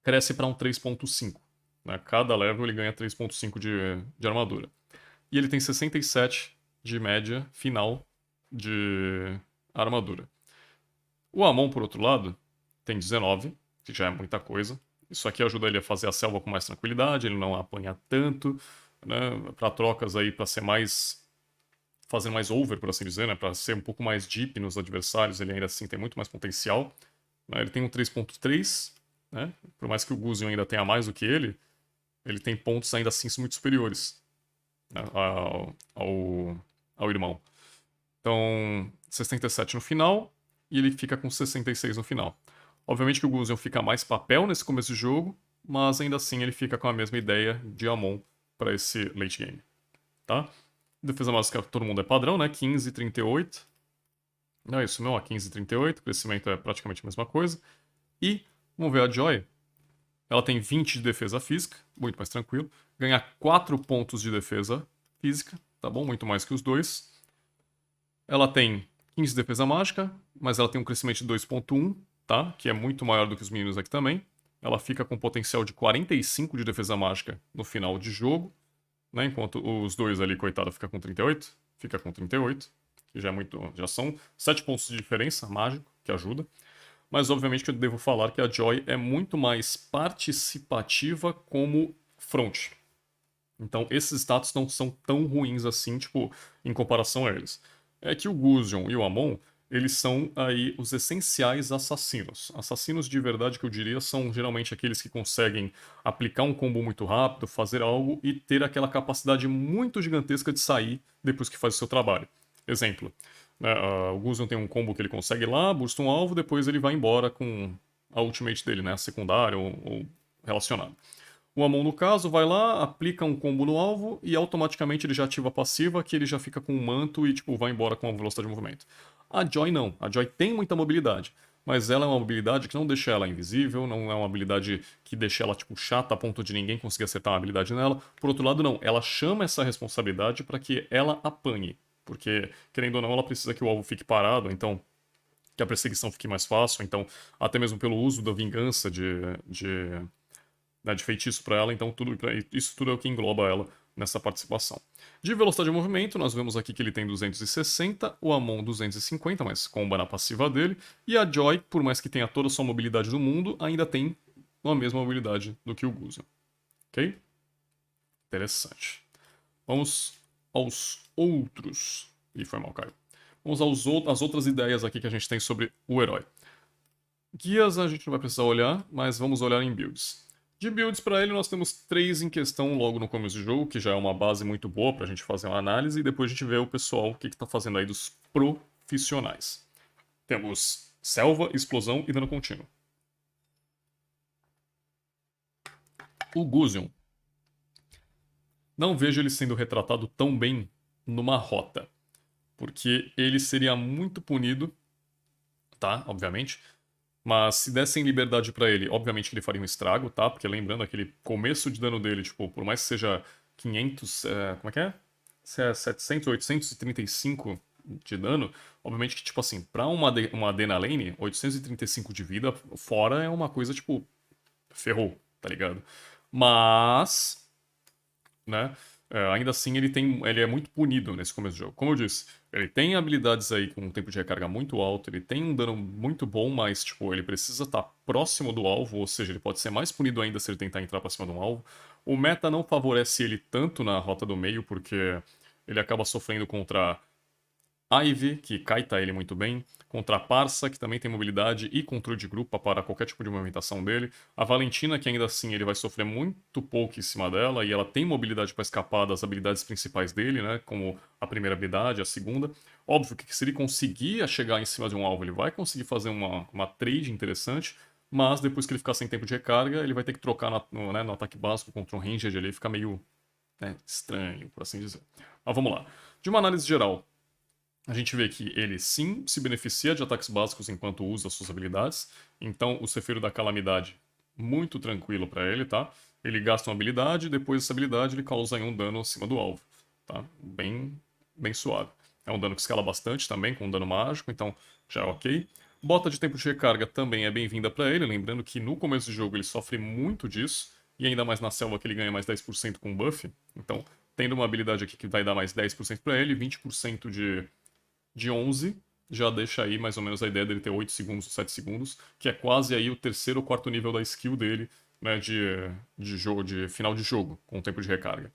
Cresce para um 3.5. Né? Cada level ele ganha 3.5 de armadura. E ele tem 67 de média final de armadura. O Amon, por outro lado, tem 19, que já é muita coisa. Isso aqui ajuda ele a fazer a selva com mais tranquilidade, ele não apanha tanto, né, para trocas aí, para ser mais fazer mais over, por assim dizer, né, para ser um pouco mais deep nos adversários, ele ainda assim tem muito mais potencial. Né, ele tem um 3.3, né, por mais que o Gusion ainda tenha mais do que ele tem pontos ainda assim muito superiores, né, ao irmão. Então, 67 no final, e ele fica com 66 no final. Obviamente que o Gusion fica mais papel nesse começo de jogo, mas ainda assim ele fica com a mesma ideia de Amon para esse late game, tá? Defesa básica todo mundo é padrão, né? 15, 38. É isso mesmo, ó, 15,38, crescimento é praticamente a mesma coisa. E, vamos ver a Joy, ela tem 20 de defesa física, muito mais tranquilo. Ganha 4 pontos de defesa física, tá bom? Muito mais que os dois. Ela tem 15 de defesa mágica, mas ela tem um crescimento de 2,1, tá? Que é muito maior do que os meninos aqui também. Ela fica com potencial de 45 de defesa mágica no final de jogo, né? Enquanto os dois ali, coitado, fica com 38. Fica com 38, que já é muito. Já são 7 pontos de diferença mágico, que ajuda. Mas obviamente que eu devo falar que a Joy é muito mais participativa como front. Então esses status não são tão ruins assim, tipo, em comparação a eles. É que o Gusion e o Amon, eles são aí os essenciais assassinos. Assassinos de verdade que eu diria são geralmente aqueles que conseguem aplicar um combo muito rápido, fazer algo e ter aquela capacidade muito gigantesca de sair depois que faz o seu trabalho. Exemplo, né, o Gusion tem um combo que ele consegue lá, bursta um alvo, depois ele vai embora com a ultimate dele, né, a secundária ou relacionada. O Amon, no caso, vai lá, aplica um combo no alvo e automaticamente ele já ativa a passiva, que ele já fica com um manto e tipo, vai embora com a velocidade de movimento. A Joy não. A Joy tem muita mobilidade, mas ela é uma mobilidade que não deixa ela invisível, não é uma habilidade que deixa ela tipo, chata a ponto de ninguém conseguir acertar uma habilidade nela. Por outro lado, não. Ela chama essa responsabilidade para que ela apanhe. Porque, querendo ou não, ela precisa que o alvo fique parado, então que a perseguição fique mais fácil, então até mesmo pelo uso da vingança de feitiço para ela, então isso tudo é o que engloba ela nessa participação. De velocidade de movimento, nós vemos aqui que ele tem 260, o Amon 250, mas comba na passiva dele, e a Joy, por mais que tenha toda a sua mobilidade do mundo, ainda tem a mesma mobilidade do que o Gusion. Ok? Interessante. Vamos aos outros. Ih, foi mal, Caio. Vamos às outras ideias aqui que a gente tem sobre o herói. Guias a gente não vai precisar olhar, mas vamos olhar em builds. De builds para ele, nós temos 3 em questão logo no começo do jogo, que já é uma base muito boa para a gente fazer uma análise, e depois a gente vê o pessoal, o que está fazendo aí dos profissionais. Temos selva, explosão e dano contínuo. O Gusion. Não vejo ele sendo retratado tão bem numa rota, porque ele seria muito punido, tá? Obviamente. Mas se dessem liberdade pra ele, obviamente que ele faria um estrago, tá? Porque lembrando, aquele começo de dano dele, tipo, por mais que seja 500, como é que é? Se é 700, 835 de dano, obviamente que, tipo assim, pra uma Dena Lane, 835 de vida fora é uma coisa, tipo, ferrou, tá ligado? Mas, né? Ainda assim, ele é muito punido nesse começo do jogo. Como eu disse, ele tem habilidades aí com um tempo de recarga muito alto, ele tem um dano muito bom, mas tipo, ele precisa estar próximo do alvo, ou seja, ele pode ser mais punido ainda se ele tentar entrar pra cima de um alvo. O meta não favorece ele tanto na rota do meio, porque ele acaba sofrendo contra Ivy, que kaita ele muito bem, contra a Parsa, que também tem mobilidade e controle de grupo para qualquer tipo de movimentação dele. A Valentina, que ainda assim ele vai sofrer muito pouco em cima dela, e ela tem mobilidade para escapar das habilidades principais dele, né? Como a primeira habilidade, a segunda. Óbvio que se ele conseguir chegar em cima de um alvo, ele vai conseguir fazer uma trade interessante, mas depois que ele ficar sem tempo de recarga, ele vai ter que trocar no ataque básico contra um ranged ali, fica meio estranho, por assim dizer. Mas vamos lá. De uma análise geral, a gente vê que ele sim se beneficia de ataques básicos enquanto usa suas habilidades. Então, o Cefeiro da Calamidade, muito tranquilo para ele, tá? Ele gasta uma habilidade, depois dessa habilidade ele causa aí um dano acima do alvo, tá? Bem suave. É um dano que escala bastante também, com um dano mágico, então já é ok. Bota de tempo de recarga também é bem-vinda para ele, lembrando que no começo do jogo ele sofre muito disso, e ainda mais na selva que ele ganha mais 10% com buff. Então, tendo uma habilidade aqui que vai dar mais 10% para ele, 20% de 11, já deixa aí mais ou menos a ideia dele ter 8 segundos ou 7 segundos, que é quase aí o terceiro ou quarto nível da skill dele, né, de final de jogo, com o tempo de recarga.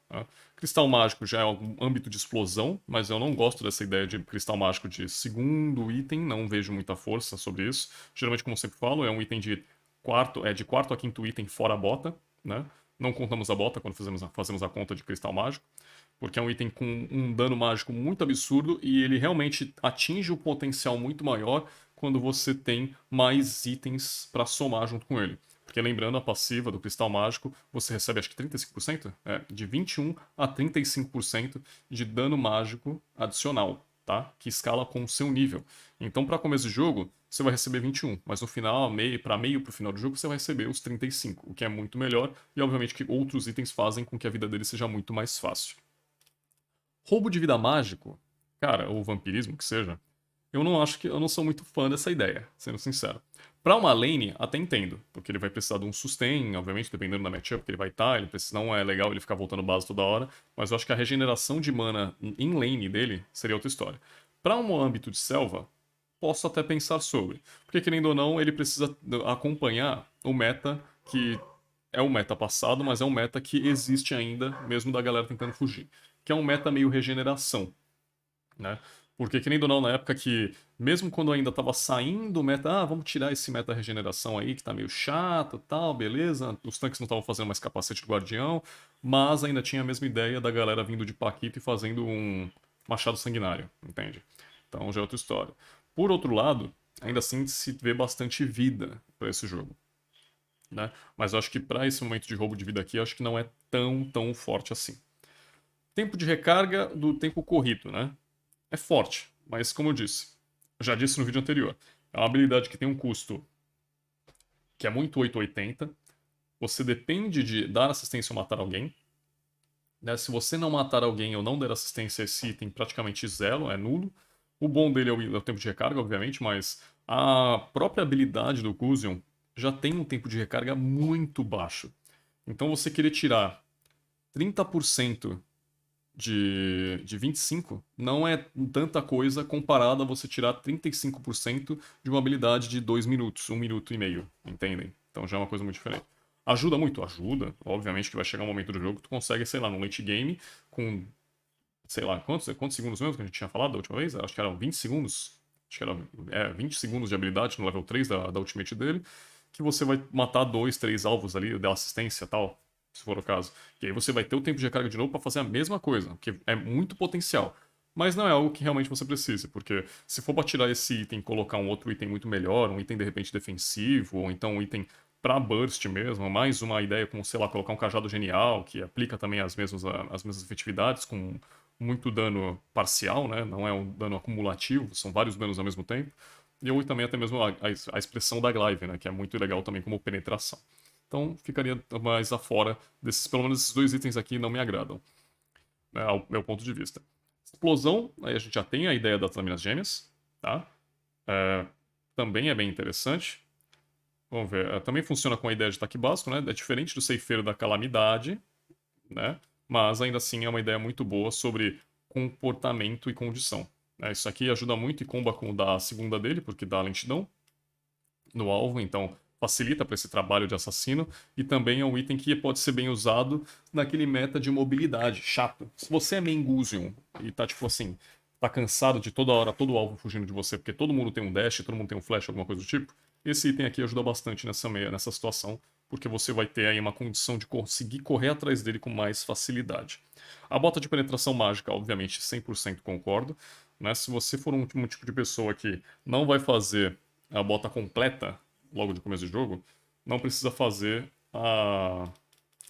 Tá? Cristal mágico já é um âmbito de explosão, mas eu não gosto dessa ideia de cristal mágico de segundo item, não vejo muita força sobre isso. Geralmente, como eu sempre falo, é um item de quarto a quinto item fora a bota, né? Não contamos a bota quando fazemos a conta de cristal mágico, porque é um item com um dano mágico muito absurdo e ele realmente atinge o potencial muito maior quando você tem mais itens para somar junto com ele. Porque lembrando, a passiva do cristal mágico, você recebe acho que 35%? De 21 a 35% de dano mágico adicional. tá? Que escala com o seu nível. Então, para começo de jogo, você vai receber 21, mas no final, meio pro final do jogo, você vai receber os 35, o que é muito melhor, e obviamente que outros itens fazem com que a vida dele seja muito mais fácil. Roubo de vida mágico, cara, ou vampirismo que seja, eu não sou muito fã dessa ideia, sendo sincero. Pra uma lane, até entendo, porque ele vai precisar de um sustain, obviamente, dependendo da matchup que ele vai estar, ele precisa, não é legal ele ficar voltando base toda hora, mas eu acho que a regeneração de mana em lane dele seria outra história. Pra um âmbito de selva, posso até pensar sobre, porque querendo ou não, ele precisa acompanhar o meta que é um meta passado, mas é um meta que existe ainda, mesmo da galera tentando fugir, que é um meta meio regeneração, né? Porque, querendo ou não, na época que, mesmo quando ainda tava saindo o meta, vamos tirar esse meta regeneração aí, que tá meio chato tal, beleza, os tanques não estavam fazendo mais capacete do guardião, mas ainda tinha a mesma ideia da galera vindo de Paquito e fazendo um machado sanguinário, entende? Então já é outra história. Por outro lado, ainda assim se vê bastante vida para esse jogo, né? Mas eu acho que para esse momento de roubo de vida aqui, eu acho que não é tão forte assim. Tempo de recarga do tempo corrido, né? É forte, mas como eu já disse no vídeo anterior, é uma habilidade que tem um custo que é muito 880. Você depende de dar assistência ou matar alguém, né? Se você não matar alguém ou não der assistência, esse item praticamente zero, é nulo. O bom dele é o tempo de recarga, obviamente, mas a própria habilidade do Gusion já tem um tempo de recarga muito baixo. Então você querer tirar 30% de 25 não é tanta coisa comparado a você tirar 35% de uma habilidade de 2 minutos, 1 minuto e meio, entendem? Então já é uma coisa muito diferente. Ajuda muito? Ajuda. Obviamente que vai chegar um momento do jogo que tu consegue, sei lá, no late game, com, sei lá, quantos segundos mesmo que a gente tinha falado da última vez? Acho que eram 20 segundos. Acho que era 20 segundos de habilidade no level 3 da ultimate dele, que você vai matar 2, 3 alvos ali, da assistência e tal, se for o caso. E aí você vai ter o tempo de recarga de novo para fazer a mesma coisa, que é muito potencial. Mas não é algo que realmente você precise, porque se for para tirar esse item e colocar um outro item muito melhor, um item de repente defensivo, ou então um item para burst mesmo, mais uma ideia como, sei lá, colocar um cajado genial, que aplica também as mesmas efetividades, com muito dano parcial, né? Não é um dano acumulativo, são vários danos ao mesmo tempo. E ou também até mesmo a expressão da Glaive, né? Que é muito legal também como penetração. Então ficaria mais afora desses, pelo menos esses dois itens aqui não me agradam, né, ao meu ponto de vista. Explosão, aí a gente já tem a ideia das lâminas gêmeas, tá? É, também é bem interessante. Vamos ver, também funciona com a ideia de ataque básico, né? É diferente do ceifeiro da calamidade, né? Mas ainda assim é uma ideia muito boa sobre comportamento e condição, né? Isso aqui ajuda muito e comba com o da segunda dele, porque dá lentidão no alvo, então facilita para esse trabalho de assassino, e também é um item que pode ser bem usado naquele meta de mobilidade chato. Se você é main Gusion e tá tipo assim, tá cansado de toda hora todo alvo fugindo de você, porque todo mundo tem um dash, todo mundo tem um flash, alguma coisa do tipo, esse item aqui ajuda bastante nessa situação, porque você vai ter aí uma condição de conseguir correr atrás dele com mais facilidade. A bota de penetração mágica, obviamente, 100% concordo, né? Se você for um tipo de pessoa que não vai fazer a bota completa logo de começo do jogo, não precisa fazer a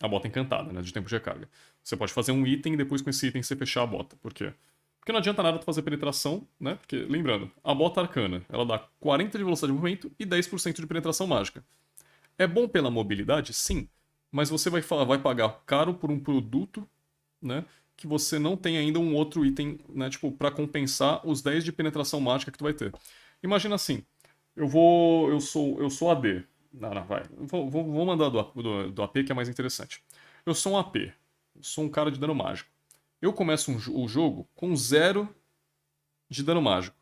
bota encantada, né, de tempo de recarga. Você pode fazer um item e depois com esse item você fechar a bota. Por quê? Porque não adianta nada tu fazer penetração, né? Porque, lembrando, a bota arcana, ela dá 40 de velocidade de movimento e 10% de penetração mágica. É bom pela mobilidade? Sim. Mas você vai pagar caro por um produto, né? Que você não tem ainda um outro item, né? Tipo, pra compensar os 10 de penetração mágica que tu vai ter. Imagina assim, eu sou AD. Não, vai. Vou mandar do AP que é mais interessante. Eu sou um AP. Eu sou um cara de dano mágico. Eu começo o jogo com 0 de dano mágico.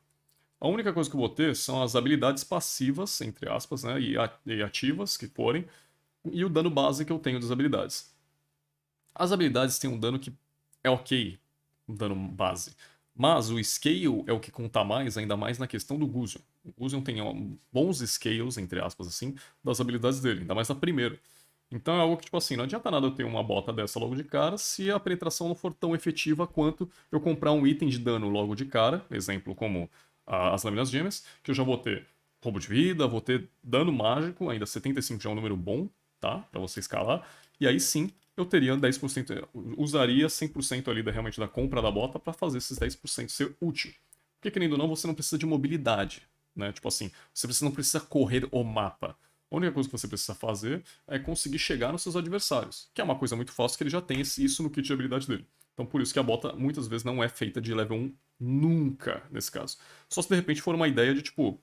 A única coisa que eu vou ter são as habilidades passivas, entre aspas, né, e ativas, que forem, e o dano base que eu tenho das habilidades. As habilidades têm um dano que é ok, um dano base. Mas o scale é o que conta mais, ainda mais na questão do Gusion. O Gusion tem bons scales, entre aspas, assim, das habilidades dele, ainda mais na primeira. Então é algo que, tipo assim, não adianta nada eu ter uma bota dessa logo de cara se a penetração não for tão efetiva quanto eu comprar um item de dano logo de cara, exemplo como as lâminas gêmeas, que eu já vou ter roubo de vida, vou ter dano mágico, ainda 75 já é um número bom, tá? Pra você escalar. E aí sim, eu teria 10%, usaria 100% ali realmente da compra da bota para fazer esses 10% ser útil. Porque, querendo ou não, você não precisa de mobilidade, né? Tipo assim, não precisa correr o mapa. A única coisa que você precisa fazer é conseguir chegar nos seus adversários, que é uma coisa muito fácil, que ele já tem isso no kit de habilidade dele. Então, por isso que a bota muitas vezes não é feita de level 1 nunca, nesse caso. Só se de repente for uma ideia de, tipo,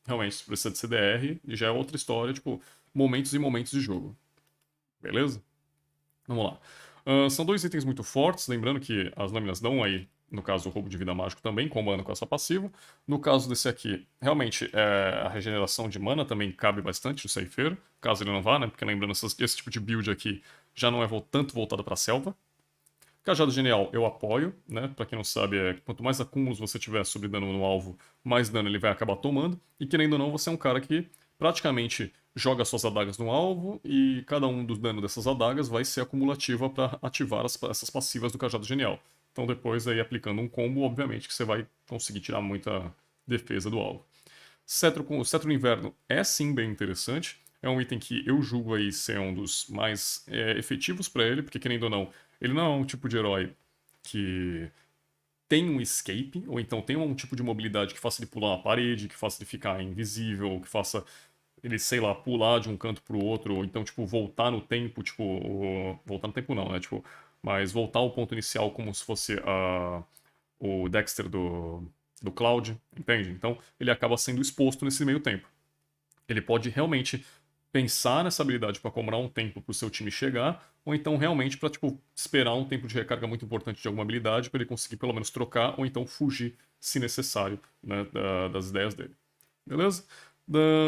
realmente precisa de CDR e já é outra história, tipo, momentos e momentos de jogo. Beleza? Vamos lá. São dois itens muito fortes, lembrando que as lâminas dão aí, no caso, o roubo de vida mágico também, combando com essa passiva. No caso desse aqui, realmente, a regeneração de mana também cabe bastante no ceifeiro, caso ele não vá, né? Porque lembrando, esse tipo de build aqui já não é tanto voltado pra selva. Cajado Genial eu apoio, né? Pra quem não sabe, quanto mais acúmulos você tiver sobre dano no alvo, mais dano ele vai acabar tomando. E querendo ou não, você é um cara que praticamente joga suas adagas no alvo e cada um dos danos dessas adagas vai ser acumulativa para ativar essas passivas do Cajado Genial. Então depois aí aplicando um combo, obviamente que você vai conseguir tirar muita defesa do alvo. O Cetro no Inverno é sim bem interessante. É um item que eu julgo aí ser um dos mais efetivos para ele, porque querendo ou não, ele não é um tipo de herói que tem um escape, ou então tem um tipo de mobilidade que faça ele pular uma parede, que faça ele ficar invisível, ou que faça ele, sei lá, pular de um canto pro outro, ou então, tipo, voltar no tempo, tipo, voltar no tempo não, né, tipo, mas voltar ao ponto inicial como se fosse o Dexter do Cloud, entende? Então, ele acaba sendo exposto nesse meio tempo. Ele pode realmente pensar nessa habilidade para comprar um tempo para o seu time chegar, ou então realmente para tipo, esperar um tempo de recarga muito importante de alguma habilidade para ele conseguir pelo menos trocar, ou então fugir, se necessário, né, das ideias dele. Beleza?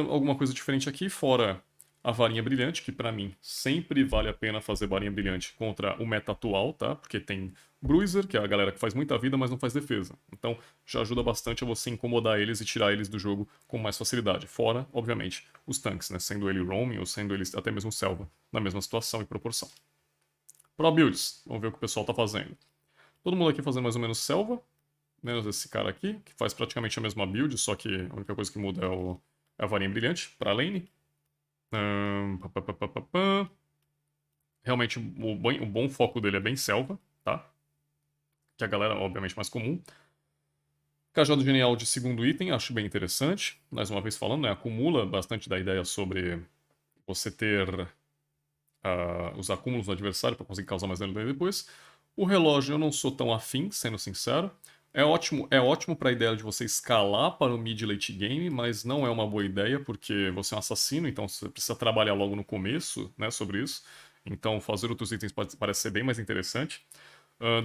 Alguma coisa diferente aqui, fora a varinha brilhante, que pra mim sempre vale a pena fazer varinha brilhante contra o meta atual, tá? Porque tem Bruiser, que é a galera que faz muita vida, mas não faz defesa. Então já ajuda bastante a você incomodar eles e tirar eles do jogo com mais facilidade. Fora, obviamente, os tanques, né? Sendo ele roaming ou sendo eles até mesmo selva, na mesma situação e proporção. Pro builds, vamos ver o que o pessoal tá fazendo. Todo mundo aqui fazendo mais ou menos selva, menos esse cara aqui, que faz praticamente a mesma build, só que a única coisa que muda é a varinha brilhante pra lane. Pá, pá, pá, pá, pá, pá. Realmente, o bom foco dele é bem selva, tá? Que a galera, obviamente, mais comum. Cajado Genial de segundo item, acho bem interessante. Mais uma vez falando, né? Acumula bastante da ideia sobre você ter os acúmulos do adversário para conseguir causar mais dano dele depois. O relógio eu não sou tão afim, sendo sincero. É ótimo para a ideia de você escalar para o mid late game, mas não é uma boa ideia porque você é um assassino, então você precisa trabalhar logo no começo, né, sobre isso. Então fazer outros itens parece ser bem mais interessante.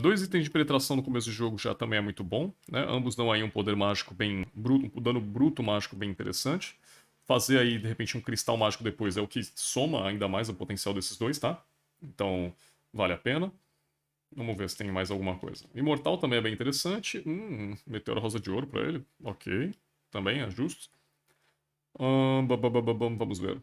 Dois itens de penetração no começo do jogo já também é muito bom, né? Ambos dão aí um poder mágico bem bruto, um dano bruto mágico bem interessante. Fazer aí, de repente, um cristal mágico depois é o que soma ainda mais o potencial desses dois, tá? Então, vale a pena. Vamos ver se tem mais alguma coisa. Imortal também é bem interessante. Meteoro Rosa de Ouro pra ele. Ok. Também é justo. Vamos ver.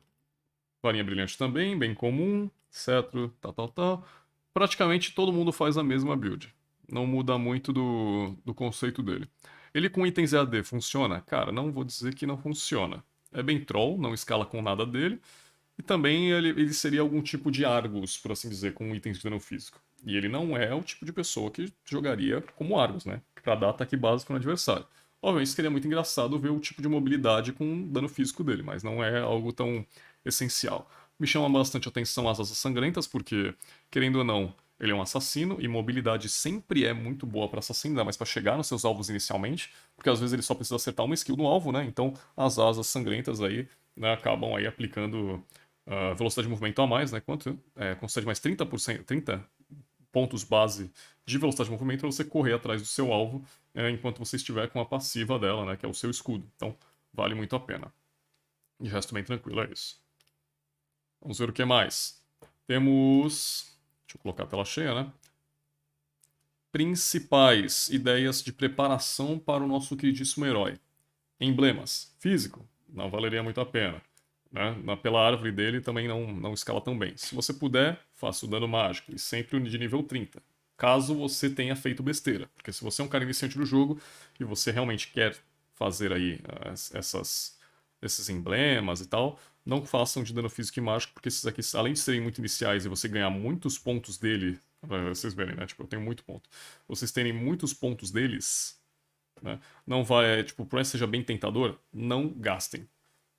Varinha Brilhante também, bem comum. Cetro, tal, tal, tal. Praticamente todo mundo faz a mesma build. Não muda muito do conceito dele. Ele com itens EAD funciona? Cara, não vou dizer que não funciona. É bem troll, não escala com nada dele. E também ele seria algum tipo de Argus, por assim dizer, com itens de dano físico. E ele não é o tipo de pessoa que jogaria como Argus, né? Pra dar ataque básico no adversário. Obviamente seria muito engraçado ver o tipo de mobilidade com dano físico dele, mas não é algo tão essencial. Me chama bastante atenção as asas sangrentas, porque, querendo ou não, ele é um assassino e mobilidade sempre é muito boa para assassino, ainda mais para chegar nos seus alvos inicialmente, porque às vezes ele só precisa acertar uma skill no alvo, né? Então as asas sangrentas aí, né, acabam aí aplicando velocidade de movimento a mais, né? Quanto? Concede mais 30%, 30 pontos base de velocidade de movimento para você correr atrás do seu alvo enquanto você estiver com a passiva dela, né? Que é o seu escudo. Então, vale muito a pena. De resto, bem tranquilo, é isso. Vamos ver o que mais. Temos. Deixa eu colocar a tela cheia, né? Principais ideias de preparação para o nosso queridíssimo herói. Emblemas. Físico. Não valeria muito a pena. Né? Pela árvore dele também não escala tão bem. Se você puder, faça o dano mágico. E sempre de nível 30. Caso você tenha feito besteira. Porque se você é um cara iniciante do jogo e você realmente quer fazer aí esses emblemas e tal, não façam de dano físico e mágico, porque esses aqui, além de serem muito iniciais e você ganhar muitos pontos dele, pra vocês verem, né? Tipo, eu tenho muito ponto. Vocês terem muitos pontos deles, né? Não vai, tipo, por mais que seja bem tentador, não gastem.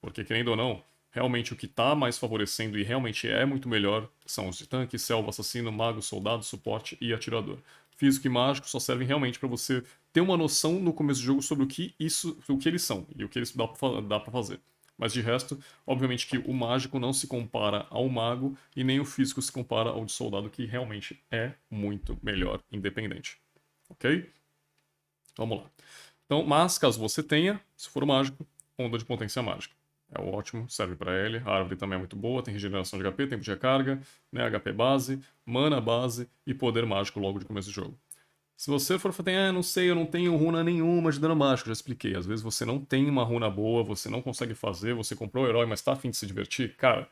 Porque, querendo ou não, realmente o que tá mais favorecendo e realmente é muito melhor são os de tanque, selva, assassino, mago, soldado, suporte e atirador. Físico e mágico só servem realmente para você ter uma noção no começo do jogo sobre o que eles são e o que eles dá pra fazer. Mas de resto, obviamente que o mágico não se compara ao mago e nem o físico se compara ao de soldado, que realmente é muito melhor independente. Ok? Vamos lá. Então, mas caso você tenha, se for mágico, onda de potência mágica. É ótimo, serve para ele. A árvore também é muito boa, tem regeneração de HP, tempo de recarga, né, HP base, mana base e poder mágico logo de começo do jogo. Se você for falar, não sei, eu não tenho runa nenhuma de dano mágico, já expliquei. Às vezes você não tem uma runa boa, você não consegue fazer, você comprou o herói, mas tá afim de se divertir, cara,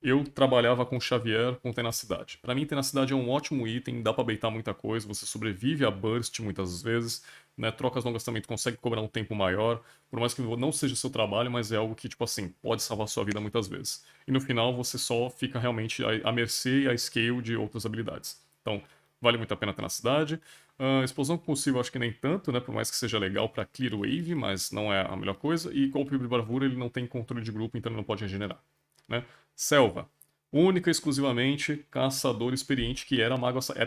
eu trabalhava com Xavier com Tenacidade. Pra mim, Tenacidade é um ótimo item, dá pra baitar muita coisa, você sobrevive a burst muitas vezes, né? Trocas longas também tu consegue cobrar um tempo maior, por mais que não seja seu trabalho, mas é algo que, tipo assim, pode salvar sua vida muitas vezes. E no final você só fica realmente à mercê e à scale de outras habilidades. Então, vale muito a pena Tenacidade. Explosão compulsiva acho que nem tanto, né? Por mais que seja legal pra Clear Wave, mas não é a melhor coisa. E Golpe de Bravura ele não tem controle de grupo, então ele não pode regenerar, né? Selva. Única e exclusivamente caçador experiente que era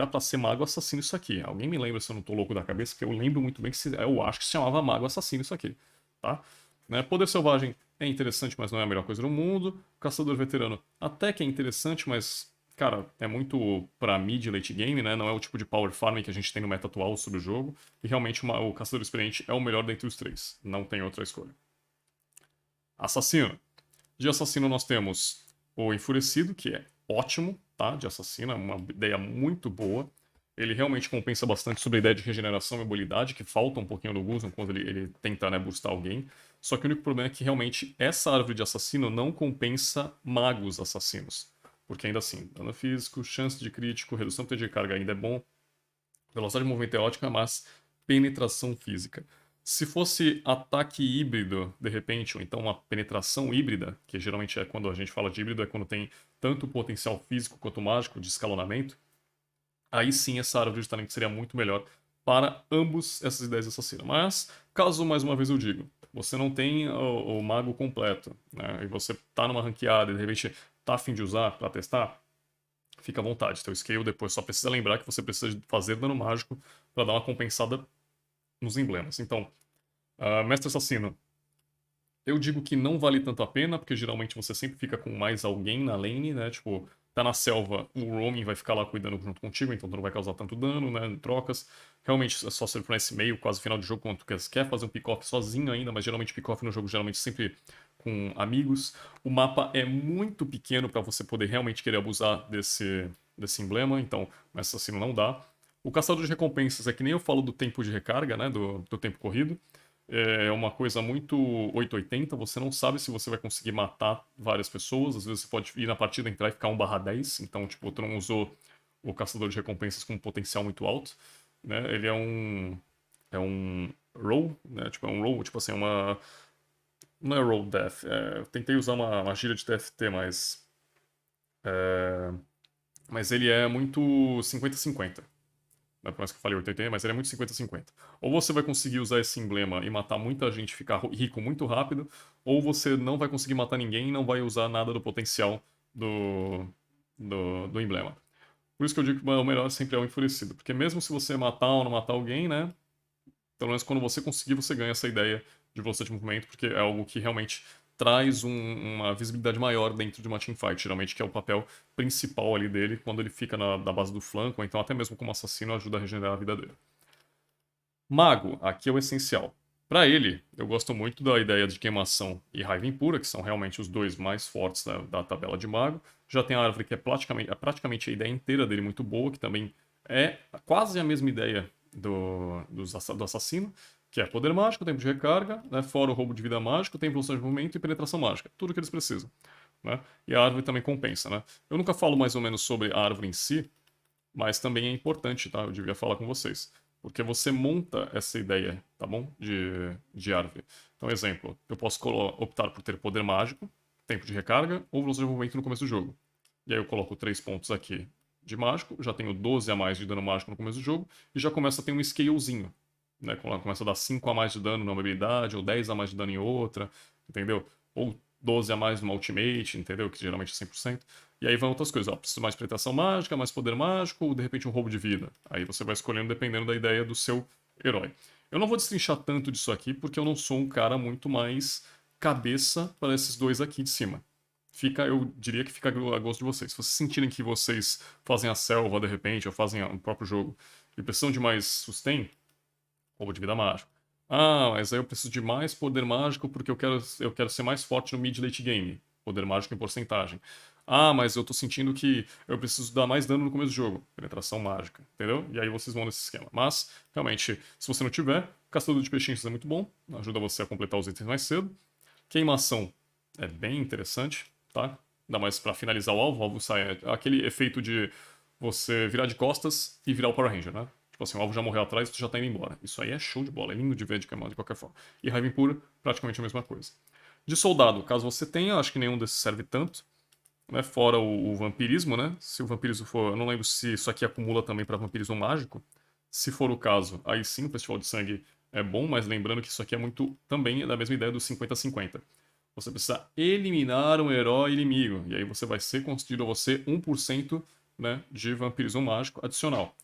para ser mago assassino isso aqui. Alguém me lembra se eu não tô louco da cabeça, que eu lembro muito bem eu acho que se chamava mago assassino isso aqui, tá? Né? Poder selvagem é interessante, mas não é a melhor coisa do mundo. Caçador veterano até que é interessante, mas cara, é muito pra mid late game, né? Não é o tipo de power farming que a gente tem no meta atual sobre o jogo. E realmente o caçador experiente é o melhor dentre os três. Não tem outra escolha. Assassino. De assassino nós temos o Enfurecido, que é ótimo, tá? De assassino, é uma ideia muito boa. Ele realmente compensa bastante sobre a ideia de regeneração e mobilidade, que falta um pouquinho no Guzman quando ele tenta, né, boostar alguém. Só que o único problema é que realmente essa árvore de assassino não compensa magos assassinos. Porque ainda assim, dano físico, chance de crítico, redução de carga ainda é bom, velocidade de movimento é ótima, mas penetração física. Se fosse ataque híbrido, de repente, ou então uma penetração híbrida, que geralmente é quando a gente fala de híbrido, é quando tem tanto potencial físico quanto mágico de escalonamento, aí sim essa árvore de talento seria muito melhor para ambos essas ideias de assassino. Mas, caso mais uma vez eu digo, você não tem o mago completo, né, e você tá numa ranqueada e de repente tá afim de usar para testar, fica à vontade. Teu scale depois só precisa lembrar que você precisa fazer dano mágico para dar uma compensada nos emblemas. Então, Mestre Assassino, eu digo que não vale tanto a pena, porque geralmente você sempre fica com mais alguém na lane, né? Tipo, tá na selva, o roaming vai ficar lá cuidando junto contigo, então tu não vai causar tanto dano, né? Em trocas. Realmente é só serve pra esse meio, quase final de jogo, quando tu quer fazer um pick-off sozinho ainda, mas geralmente pick-off no jogo geralmente sempre com amigos. O mapa é muito pequeno para você poder realmente querer abusar desse emblema, então Mestre Assassino não dá. O Caçador de Recompensas é que nem eu falo do tempo de recarga, né? Do tempo corrido. É uma coisa muito 880, você não sabe se você vai conseguir matar várias pessoas, às vezes você pode ir na partida, entrar e ficar 1/10, então, tipo, tu não usou o caçador de recompensas com um potencial muito alto, né? Ele é um roll, né? Tipo, é um roll, tipo assim, é uma... Não é roll death, eu tentei usar uma gíria de TFT, é, mas ele é muito 50-50. Né? Por mais que eu falei 80, mas ele é muito 50-50. Ou você vai conseguir usar esse emblema e matar muita gente e ficar rico muito rápido, ou você não vai conseguir matar ninguém e não vai usar nada do potencial do, do emblema. Por isso que eu digo que o melhor sempre é o enfurecido. Porque mesmo se você matar ou não matar alguém, né? Pelo menos quando você conseguir, você ganha essa ideia de velocidade de movimento, porque é algo que realmente traz uma visibilidade maior dentro de uma teamfight, geralmente que é o papel principal ali dele quando ele fica na base do flanco, ou então até mesmo como assassino ajuda a regenerar a vida dele. Mago, aqui é o essencial. Para ele, eu gosto muito da ideia de queimação e raiva impura, que são realmente os dois mais fortes da tabela de mago. Já tem a árvore que é praticamente a ideia inteira dele muito boa, que também é quase a mesma ideia do assassino, que é poder mágico, tempo de recarga, né, fora o roubo de vida mágico, tem velocidade de movimento e penetração mágica. Tudo que eles precisam. Né? E a árvore também compensa. Né? Eu nunca falo mais ou menos sobre a árvore em si, mas também é importante, tá? Eu devia falar com vocês. Porque você monta essa ideia, tá bom? De árvore. Então, exemplo, eu posso optar por ter poder mágico, tempo de recarga ou velocidade de movimento no começo do jogo. E aí eu coloco 3 pontos aqui de mágico, já tenho 12 a mais de dano mágico no começo do jogo, e já começa a ter um scalezinho. né? Quando ela começa a dar 5 a mais de dano numa habilidade, ou 10 a mais de dano em outra, entendeu? Ou 12 a mais numa ultimate, entendeu? Que geralmente é 100%. E aí vão outras coisas, ó, preciso mais penetração mágica, mais poder mágico, ou de repente um roubo de vida. Aí você vai escolhendo dependendo da ideia do seu herói. Eu não vou destrinchar tanto disso aqui, porque eu não sou um cara muito mais cabeça para esses dois aqui de cima. Eu diria que fica a gosto de vocês. Se vocês sentirem que vocês fazem a selva de repente, ou fazem o próprio jogo, e precisam de mais sustain, roubo de vida mágico. Ah, mas aí eu preciso de mais poder mágico porque eu quero ser mais forte no mid late game. Poder mágico em porcentagem. Ah, mas eu tô sentindo que eu preciso dar mais dano no começo do jogo. Penetração mágica, entendeu? E aí vocês vão nesse esquema. Mas, realmente, se você não tiver, Caçador de Pechinchos é muito bom. Ajuda você a completar os itens mais cedo. Queimação é bem interessante, tá? Ainda mais pra finalizar o alvo sai aquele efeito de você virar de costas e virar o Power Ranger, né? Tipo assim, o alvo já morreu atrás e tu já tá indo embora. Isso aí é show de bola, é lindo de ver de qualquer forma. E Raiva Impura, praticamente a mesma coisa. De soldado, caso você tenha, acho que nenhum desses serve tanto, né? Fora o vampirismo, né? Se o vampirismo for. Eu não lembro se isso aqui acumula também pra vampirismo mágico. Se for o caso, aí sim o Festival de Sangue é bom, mas lembrando que isso aqui é muito também da mesma ideia do 50-50. Você precisa eliminar um herói inimigo, e aí você vai ser concedido a você 1%, né, de vampirismo mágico adicional.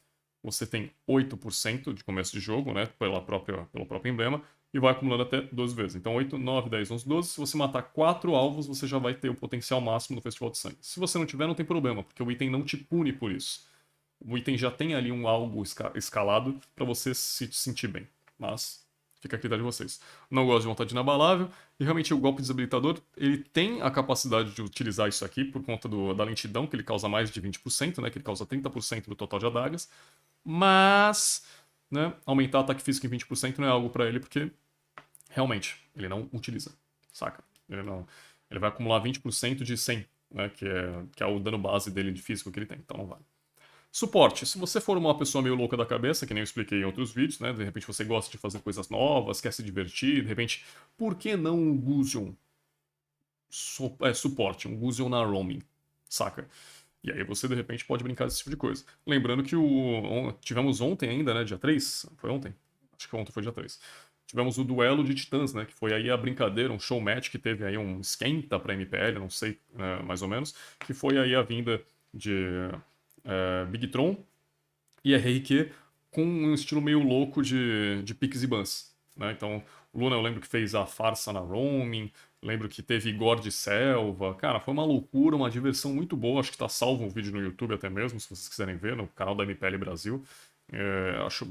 Você tem 8% de começo de jogo, né, pelo próprio emblema, e vai acumulando até 12 vezes. Então 8, 9, 10, 11, 12. Se você matar 4 alvos, você já vai ter o potencial máximo do Festival de Sangue. Se você não tiver, não tem problema, porque o item não te pune por isso. O item já tem ali um algo escalado para você se sentir bem. Mas fica a critério de vocês. Não gosto de vontade inabalável. E realmente o golpe desabilitador, ele tem a capacidade de utilizar isso aqui por conta da lentidão, que ele causa mais de 20%, né? Que ele causa 30% do total de adagas. Mas, né, aumentar ataque físico em 20% não é algo para ele, porque realmente ele não utiliza, saca? Ele vai acumular 20% de 100, né? Que é o dano base dele de físico que ele tem, então não vale. Suporte. Se você for uma pessoa meio louca da cabeça, que nem eu expliquei em outros vídeos, né? De repente você gosta de fazer coisas novas, quer se divertir, de repente, por que não um Gusion suporte, um Gusion na roaming, saca? E aí você de repente pode brincar desse tipo de coisa. Lembrando que tivemos ontem ainda, né? Dia 3? Foi ontem? Acho que ontem foi dia 3. Tivemos o duelo de titãs, né? Que foi aí a brincadeira, um show match que teve aí um esquenta pra MPL, não sei, mais ou menos. Que foi aí a vinda de Big Tron e RRQ com um estilo meio louco de piques e bans. Né? Então, o Luna eu lembro que fez a farsa na roaming, lembro que teve Igor de Selva. Cara, foi uma loucura, uma diversão muito boa. Acho que tá salvo um vídeo no YouTube até mesmo, se vocês quiserem ver, no canal da MPL Brasil.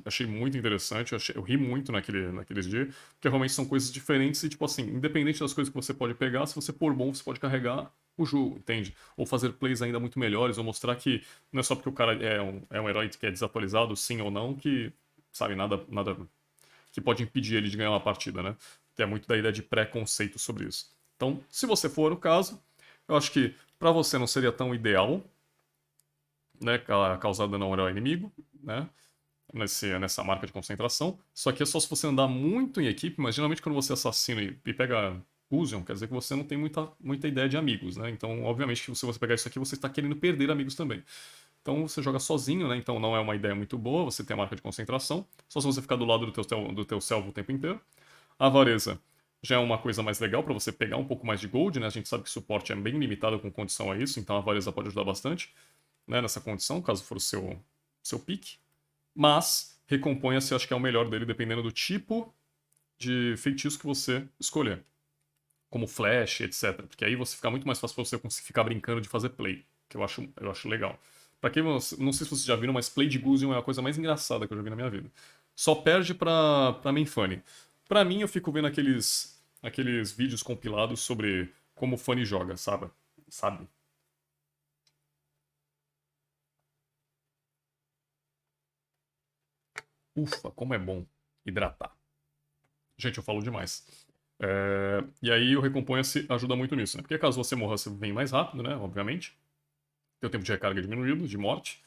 Achei muito interessante, eu ri muito naqueles dias, porque realmente são coisas diferentes e, tipo assim, independente das coisas que você pode pegar, se você for bom, você pode carregar o jogo, entende? Ou fazer plays ainda muito melhores, ou mostrar que não é só porque o cara é um herói que é desatualizado, sim ou não, que, sabe, nada que pode impedir ele de ganhar uma partida, né? Que é muito da ideia de preconceito sobre isso. Então, se você for o caso, eu acho que pra você não seria tão ideal, né, causar dano a um herói inimigo, né? Nessa marca de concentração. Só que é só se você andar muito em equipe, mas geralmente quando você assassina e pega Fusion, quer dizer que você não tem muita ideia de amigos, né? Então, obviamente, que se você pegar isso aqui, você está querendo perder amigos também. Então você joga sozinho, né? Então não é uma ideia muito boa, você tem a marca de concentração, só se você ficar do lado do teu selvo o tempo inteiro. A avareza já é uma coisa mais legal para você pegar um pouco mais de gold, né? A gente sabe que suporte é bem limitado com condição a isso, então a avareza pode ajudar bastante, né? Nessa condição, caso for o seu pique. Mas recomponha-se, acho que é o melhor dele, dependendo do tipo de feitiço que você escolher. Como flash, etc. Porque aí você fica muito mais fácil pra você conseguir ficar brincando de fazer play. Que eu acho legal. Pra quem não sei se vocês já viram, mas play de Gusion é a coisa mais engraçada que eu já vi na minha vida. Só perde pra main Funny. Pra mim, eu fico vendo aqueles vídeos compilados sobre como o Funny joga, sabe? Sabe? Ufa, como é bom hidratar. Gente, eu falo demais. E aí o recomponha-se ajuda muito nisso, né? Porque caso você morra, você vem mais rápido, né? Obviamente. Tem o tempo de recarga diminuído, de morte.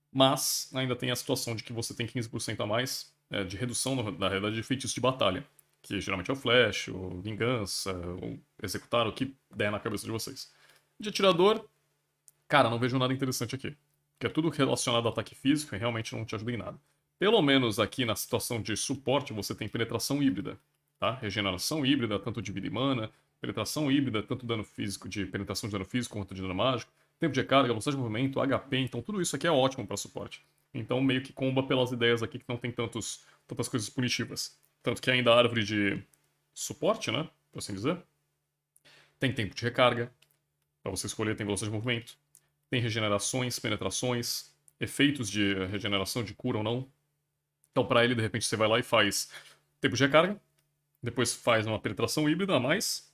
Mas ainda tem a situação de que você tem 15% a mais de redução, na realidade, de feitiços de batalha. Que geralmente é o flash, o vingança, ou executar, o que der na cabeça de vocês. De atirador, cara, não vejo nada interessante aqui. Porque é tudo relacionado ao ataque físico e realmente não te ajuda em nada. Pelo menos aqui na situação de suporte, você tem penetração híbrida, tá? Regeneração híbrida, tanto de vida e mana, penetração híbrida, tanto dano físico, de penetração de dano físico quanto de dano mágico, tempo de recarga, velocidade de movimento, HP, então tudo isso aqui é ótimo para suporte. Então meio que comba pelas ideias aqui que não tem tantas coisas punitivas. Tanto que ainda a árvore de suporte, né? Por assim dizer, tem tempo de recarga, para você escolher, tem velocidade de movimento, tem regenerações, penetrações, efeitos de regeneração de cura ou não. Então, para ele, de repente, você vai lá e faz tempo de recarga, depois faz uma penetração híbrida a mais,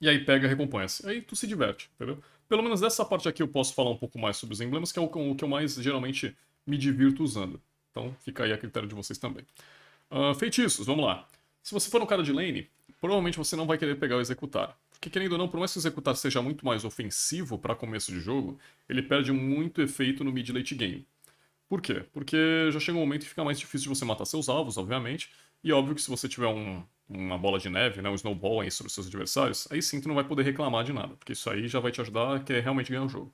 e aí pega a recompensa. Aí tu se diverte, entendeu? Pelo menos dessa parte aqui eu posso falar um pouco mais sobre os emblemas, que é o que eu mais geralmente me divirto usando. Então, fica aí a critério de vocês também. Feitiços, vamos lá. Se você for um cara de lane, provavelmente você não vai querer pegar o executar. Porque querendo ou não, por mais que o executar seja muito mais ofensivo para começo de jogo, ele perde muito efeito no mid late game. Por quê? Porque já chega um momento que fica mais difícil de você matar seus alvos, obviamente. E óbvio que se você tiver uma bola de neve, né, um snowball aí sobre os seus adversários, aí sim tu não vai poder reclamar de nada, porque isso aí já vai te ajudar a querer realmente ganhar o jogo.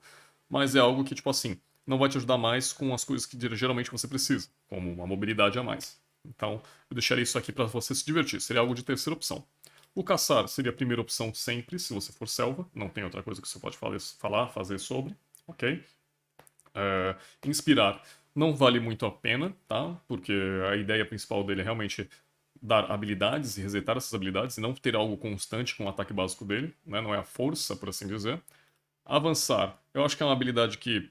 Mas é algo que, tipo assim, não vai te ajudar mais com as coisas que geralmente você precisa, como uma mobilidade a mais. Então, eu deixaria isso aqui para você se divertir, seria algo de terceira opção. O caçar seria a primeira opção sempre, se você for selva, não tem outra coisa que você pode fazer sobre, ok? Inspirar não vale muito a pena, tá? Porque a ideia principal dele é realmente dar habilidades e resetar essas habilidades e não ter algo constante com o ataque básico dele, né? Não é a força, por assim dizer. Avançar, eu acho que é uma habilidade que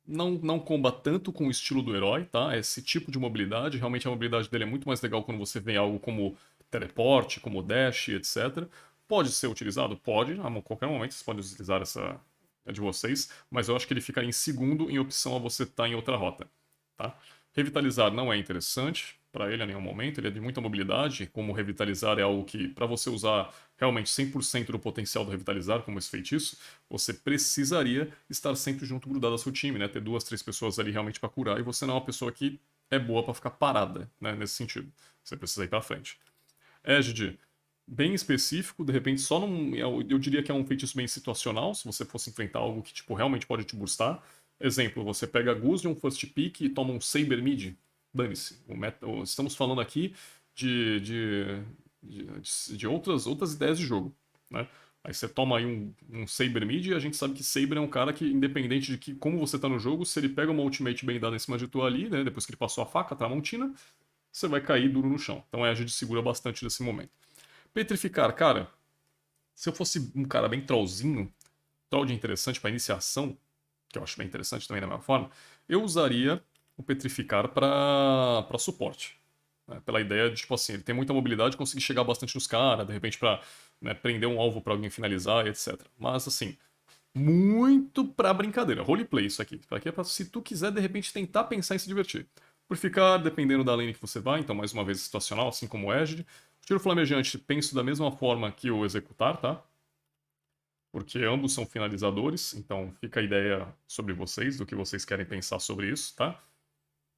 não comba tanto com o estilo do herói, tá? Esse tipo de mobilidade, realmente a mobilidade dele é muito mais legal quando você vê algo como teleporte, como dash, etc. Pode ser utilizado? Pode, a qualquer momento vocês podem utilizar essa de vocês, mas eu acho que ele ficaria em segundo em opção a você estar em outra rota, tá? Revitalizar não é interessante para ele a nenhum momento, ele é de muita mobilidade, como revitalizar é algo que, para você usar realmente 100% do potencial do revitalizar, como esse feitiço, você precisaria estar sempre junto, grudado ao seu time, né? Ter duas, três pessoas ali realmente para curar, e você não é uma pessoa que é boa para ficar parada, né? Nesse sentido. Você precisa ir para frente. Égide, bem específico, de repente só num. Eu diria que é um feitiço bem situacional, se você fosse enfrentar algo que tipo, realmente pode te boostar. Exemplo, você pega Gusion First Pick e toma um Saber Mid. Dane-se. Estamos falando aqui de outras ideias de jogo, né? Aí você toma aí um Saber Mid e a gente sabe que Saber é um cara que, independente de que como você tá no jogo, se ele pega uma ultimate bem dada em cima de tu ali, né? Depois que ele passou a faca, a Tramontina, você vai cair duro no chão. Então a gente segura bastante nesse momento. Petrificar, cara, se eu fosse um cara bem trollzinho, troll de interessante para iniciação, que eu acho bem interessante também da mesma forma, eu usaria o Petrificar para suporte. Né? Pela ideia de, tipo assim, ele tem muita mobilidade, conseguir chegar bastante nos caras, de repente pra prender um alvo para alguém finalizar e etc. Mas assim, muito pra brincadeira. Roleplay isso aqui. Isso aqui é pra se tu quiser, de repente, tentar pensar em se divertir. Por ficar dependendo da lane que você vai, então mais uma vez situacional, assim como o Edge. O tiro flamejante, penso da mesma forma que o executar, tá? Porque ambos são finalizadores, então fica a ideia sobre vocês, do que vocês querem pensar sobre isso, tá?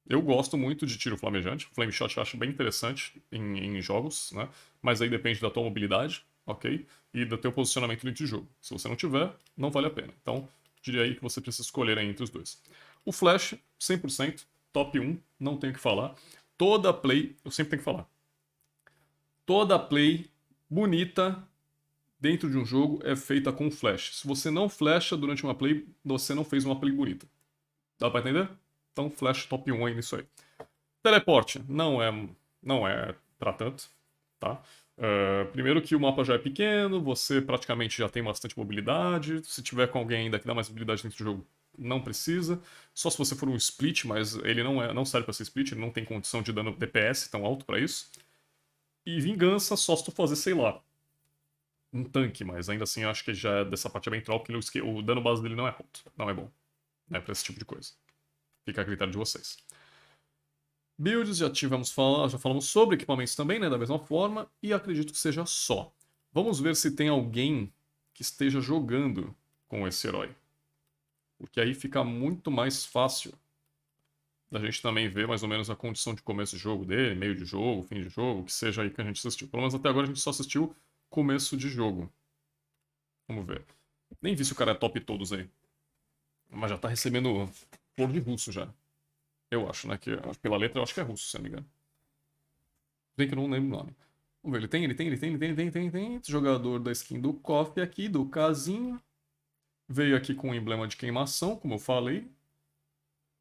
Eu gosto muito de tiro flamejante. Flame Shot eu acho bem interessante em jogos, né? Mas aí depende da tua mobilidade, ok? E do teu posicionamento dentro de jogo. Se você não tiver, não vale a pena. Então, diria aí que você precisa escolher aí entre os dois. O Flash, 100%, top 1, não tenho o que falar. Toda play, eu sempre tenho que falar. Toda play bonita dentro de um jogo é feita com flash. Se você não flasha durante uma play, você não fez uma play bonita. Dá pra entender? Então, flash top 1 aí nisso aí. Teleporte não é para tanto, tá? Primeiro que o mapa já é pequeno, você praticamente já tem bastante mobilidade. Se tiver com alguém ainda que dá mais mobilidade dentro do jogo, não precisa. Só se você for um split, mas ele não serve para ser split, ele não tem condição de dano DPS tão alto para isso. E vingança só se tu fazer, sei lá, um tanque, mas ainda assim eu acho que já dessa parte é bem troll, porque o dano base dele não é alto, não é bom, né, pra esse tipo de coisa. Fica a critério de vocês. Builds, já falamos sobre equipamentos também, né, da mesma forma, e acredito que seja só. Vamos ver se tem alguém que esteja jogando com esse herói. Porque aí fica muito mais fácil da gente também ver mais ou menos a condição de começo de jogo dele, meio de jogo, fim de jogo, que seja aí que a gente assistiu. Pelo menos até agora a gente só assistiu começo de jogo. Vamos ver. Nem vi se o cara é top todos aí. Mas já tá recebendo flor de russo já. Eu acho, né? Que pela letra eu acho que é russo, se não me engano. Bem que eu não lembro o nome. Vamos ver, ele tem. Esse jogador da skin do Coffee aqui, do casinho. Veio aqui com o emblema de queimação, como eu falei.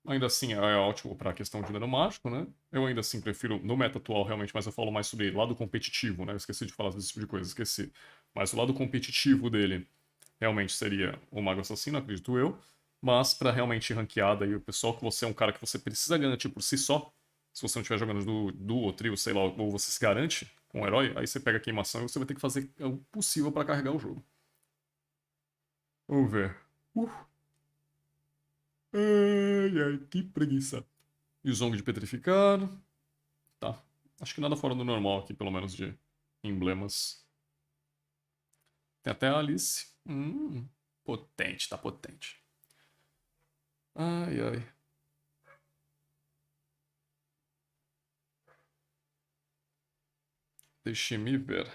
Ainda assim, é ótimo para a questão de dano mágico, né? Eu ainda assim prefiro, no meta atual realmente, mas eu falo mais sobre lado competitivo, né? Eu esqueci de falar desse tipo de coisa, esqueci. Mas o lado competitivo dele realmente seria o Mago Assassino, acredito eu. Mas para realmente ranqueada e o pessoal que você é um cara que você precisa garantir por si só, se você não estiver jogando duo ou trio, sei lá, ou você se garante com o herói, aí você pega a queimação e você vai ter que fazer o possível para carregar o jogo. Vamos ver. Ai, ai, que preguiça. E o Zong de petrificado. Tá. Acho que nada fora do normal aqui, pelo menos de emblemas. Tem até a Alice. Potente, tá potente. Ai, ai. Deixe-me ver.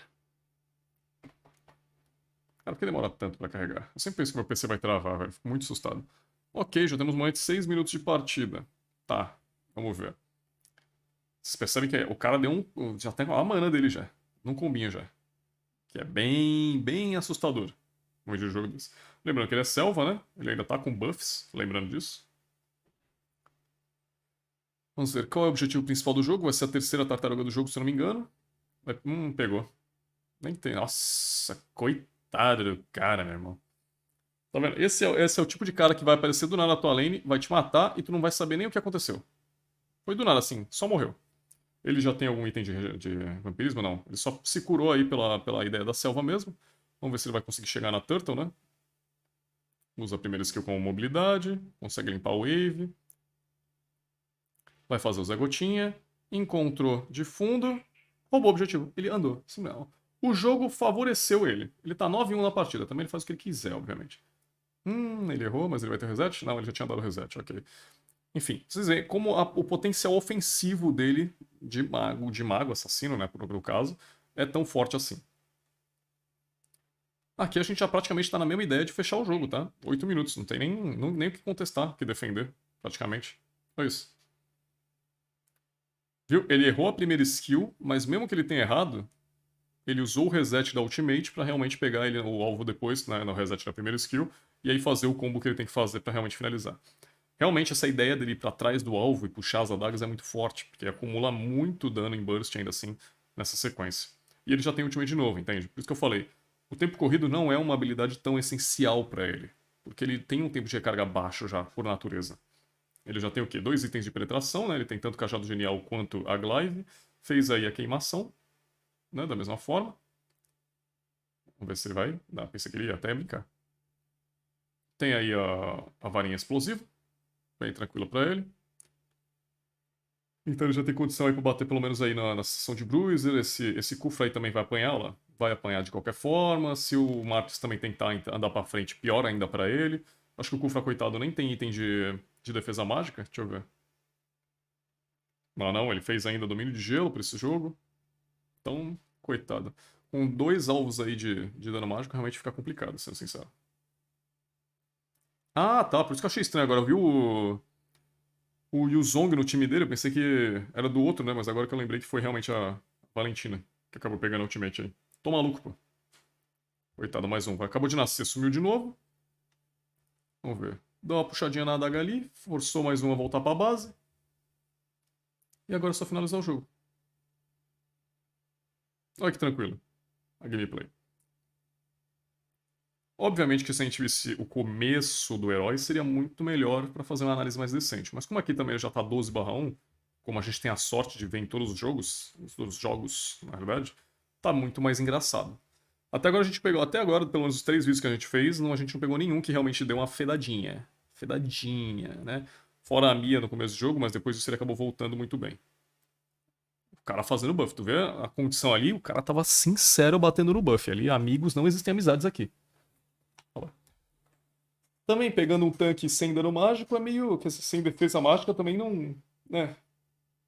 Cara, por que demora tanto pra carregar? Eu sempre penso que meu PC vai travar, velho. Fico muito assustado. Ok, já temos mais de 6 minutos de partida. Tá, vamos ver. Vocês percebem que o cara deu um. Já tem a mana dele já. Não combina já. Que é bem, bem assustador. Um videojogo desse. Lembrando que ele é selva, né? Ele ainda tá com buffs, lembrando disso. Vamos ver, qual é o objetivo principal do jogo? Vai ser a terceira tartaruga do jogo, se eu não me engano. Pegou. Nem tem. Nossa, coitado do cara, meu irmão. Tá vendo? Esse é o tipo de cara que vai aparecer do nada na tua lane, vai te matar e tu não vai saber nem o que aconteceu. Foi do nada assim, só morreu. Ele já tem algum item de vampirismo? Não. Ele só se curou aí pela ideia da selva mesmo. Vamos ver se ele vai conseguir chegar na Turtle, né? Usa a primeira skill com mobilidade, consegue limpar o wave. Vai fazer o Zé Gotinha. Encontrou de fundo. Roubou o objetivo. Ele andou. Isso mesmo. O jogo favoreceu ele. Ele tá 9-1 na partida. Também ele faz o que ele quiser, obviamente. Ele errou, mas ele vai ter reset? Não, ele já tinha dado reset, ok. Enfim, vocês veem como o potencial ofensivo dele, de mago assassino, né, por caso, é tão forte assim. Aqui a gente já praticamente tá na mesma ideia de fechar o jogo, tá? 8 minutos, não tem nem o que contestar, o que defender, praticamente. Foi isso. Viu? Ele errou a primeira skill, mas mesmo que ele tenha errado, ele usou o reset da ultimate pra realmente pegar ele, o alvo depois, né, no reset da primeira skill, e aí fazer o combo que ele tem que fazer pra realmente finalizar. Realmente essa ideia dele ir pra trás do alvo e puxar as adagas é muito forte, porque acumula muito dano em burst ainda assim nessa sequência. E ele já tem ultimate de novo, entende? Por isso que eu falei, o tempo corrido não é uma habilidade tão essencial pra ele, porque ele tem um tempo de recarga baixo já, por natureza. Ele já tem o quê? 2 itens de penetração, né? Ele tem tanto o Cajado Genial quanto a Glaive. Fez aí a queimação, né? Da mesma forma. Vamos ver se ele vai. Pensei que ele ia até brincar. Tem aí a varinha explosiva. Bem tranquila pra ele. Então ele já tem condição aí pra bater pelo menos aí na sessão de Bruiser. Esse Kufra aí também vai apanhar lá. Vai apanhar de qualquer forma. Se o Marcos também tentar andar pra frente, pior ainda pra ele. Acho que o Kufra, coitado, nem tem item de defesa mágica. Deixa eu ver. Não, ele fez ainda domínio de gelo pra esse jogo. Então, coitado. Com 2 alvos aí de dano mágico, realmente fica complicado, sendo sincero. Ah, tá. Por isso que eu achei estranho agora. Eu vi o Yuzong no time dele. Eu pensei que era do outro, né? Mas agora que eu lembrei que foi realmente a Valentina que acabou pegando a ultimate aí. Tô maluco, pô. Coitado, mais um. Acabou de nascer, sumiu de novo. Vamos ver. Dá uma puxadinha na adaga ali. Forçou mais um a voltar pra base. E agora é só finalizar o jogo. Olha que tranquilo. A gameplay. Obviamente que se a gente visse o começo do herói, seria muito melhor para fazer uma análise mais decente. Mas como aqui também já tá 12/1, como a gente tem a sorte de ver em todos os jogos, na verdade, tá muito mais engraçado. Até agora a gente pegou, até agora, pelo menos os 3 vídeos que a gente fez, a gente não pegou nenhum que realmente deu uma fedadinha. Fedadinha, né? Fora a Mia no começo do jogo, mas depois disso ele acabou voltando muito bem. O cara fazendo buff, tu vê a condição ali, o cara tava sincero batendo no buff ali. Amigos, não existem amizades aqui. Também pegando um tanque sem dano mágico é meio. Sem defesa mágica também não. Né?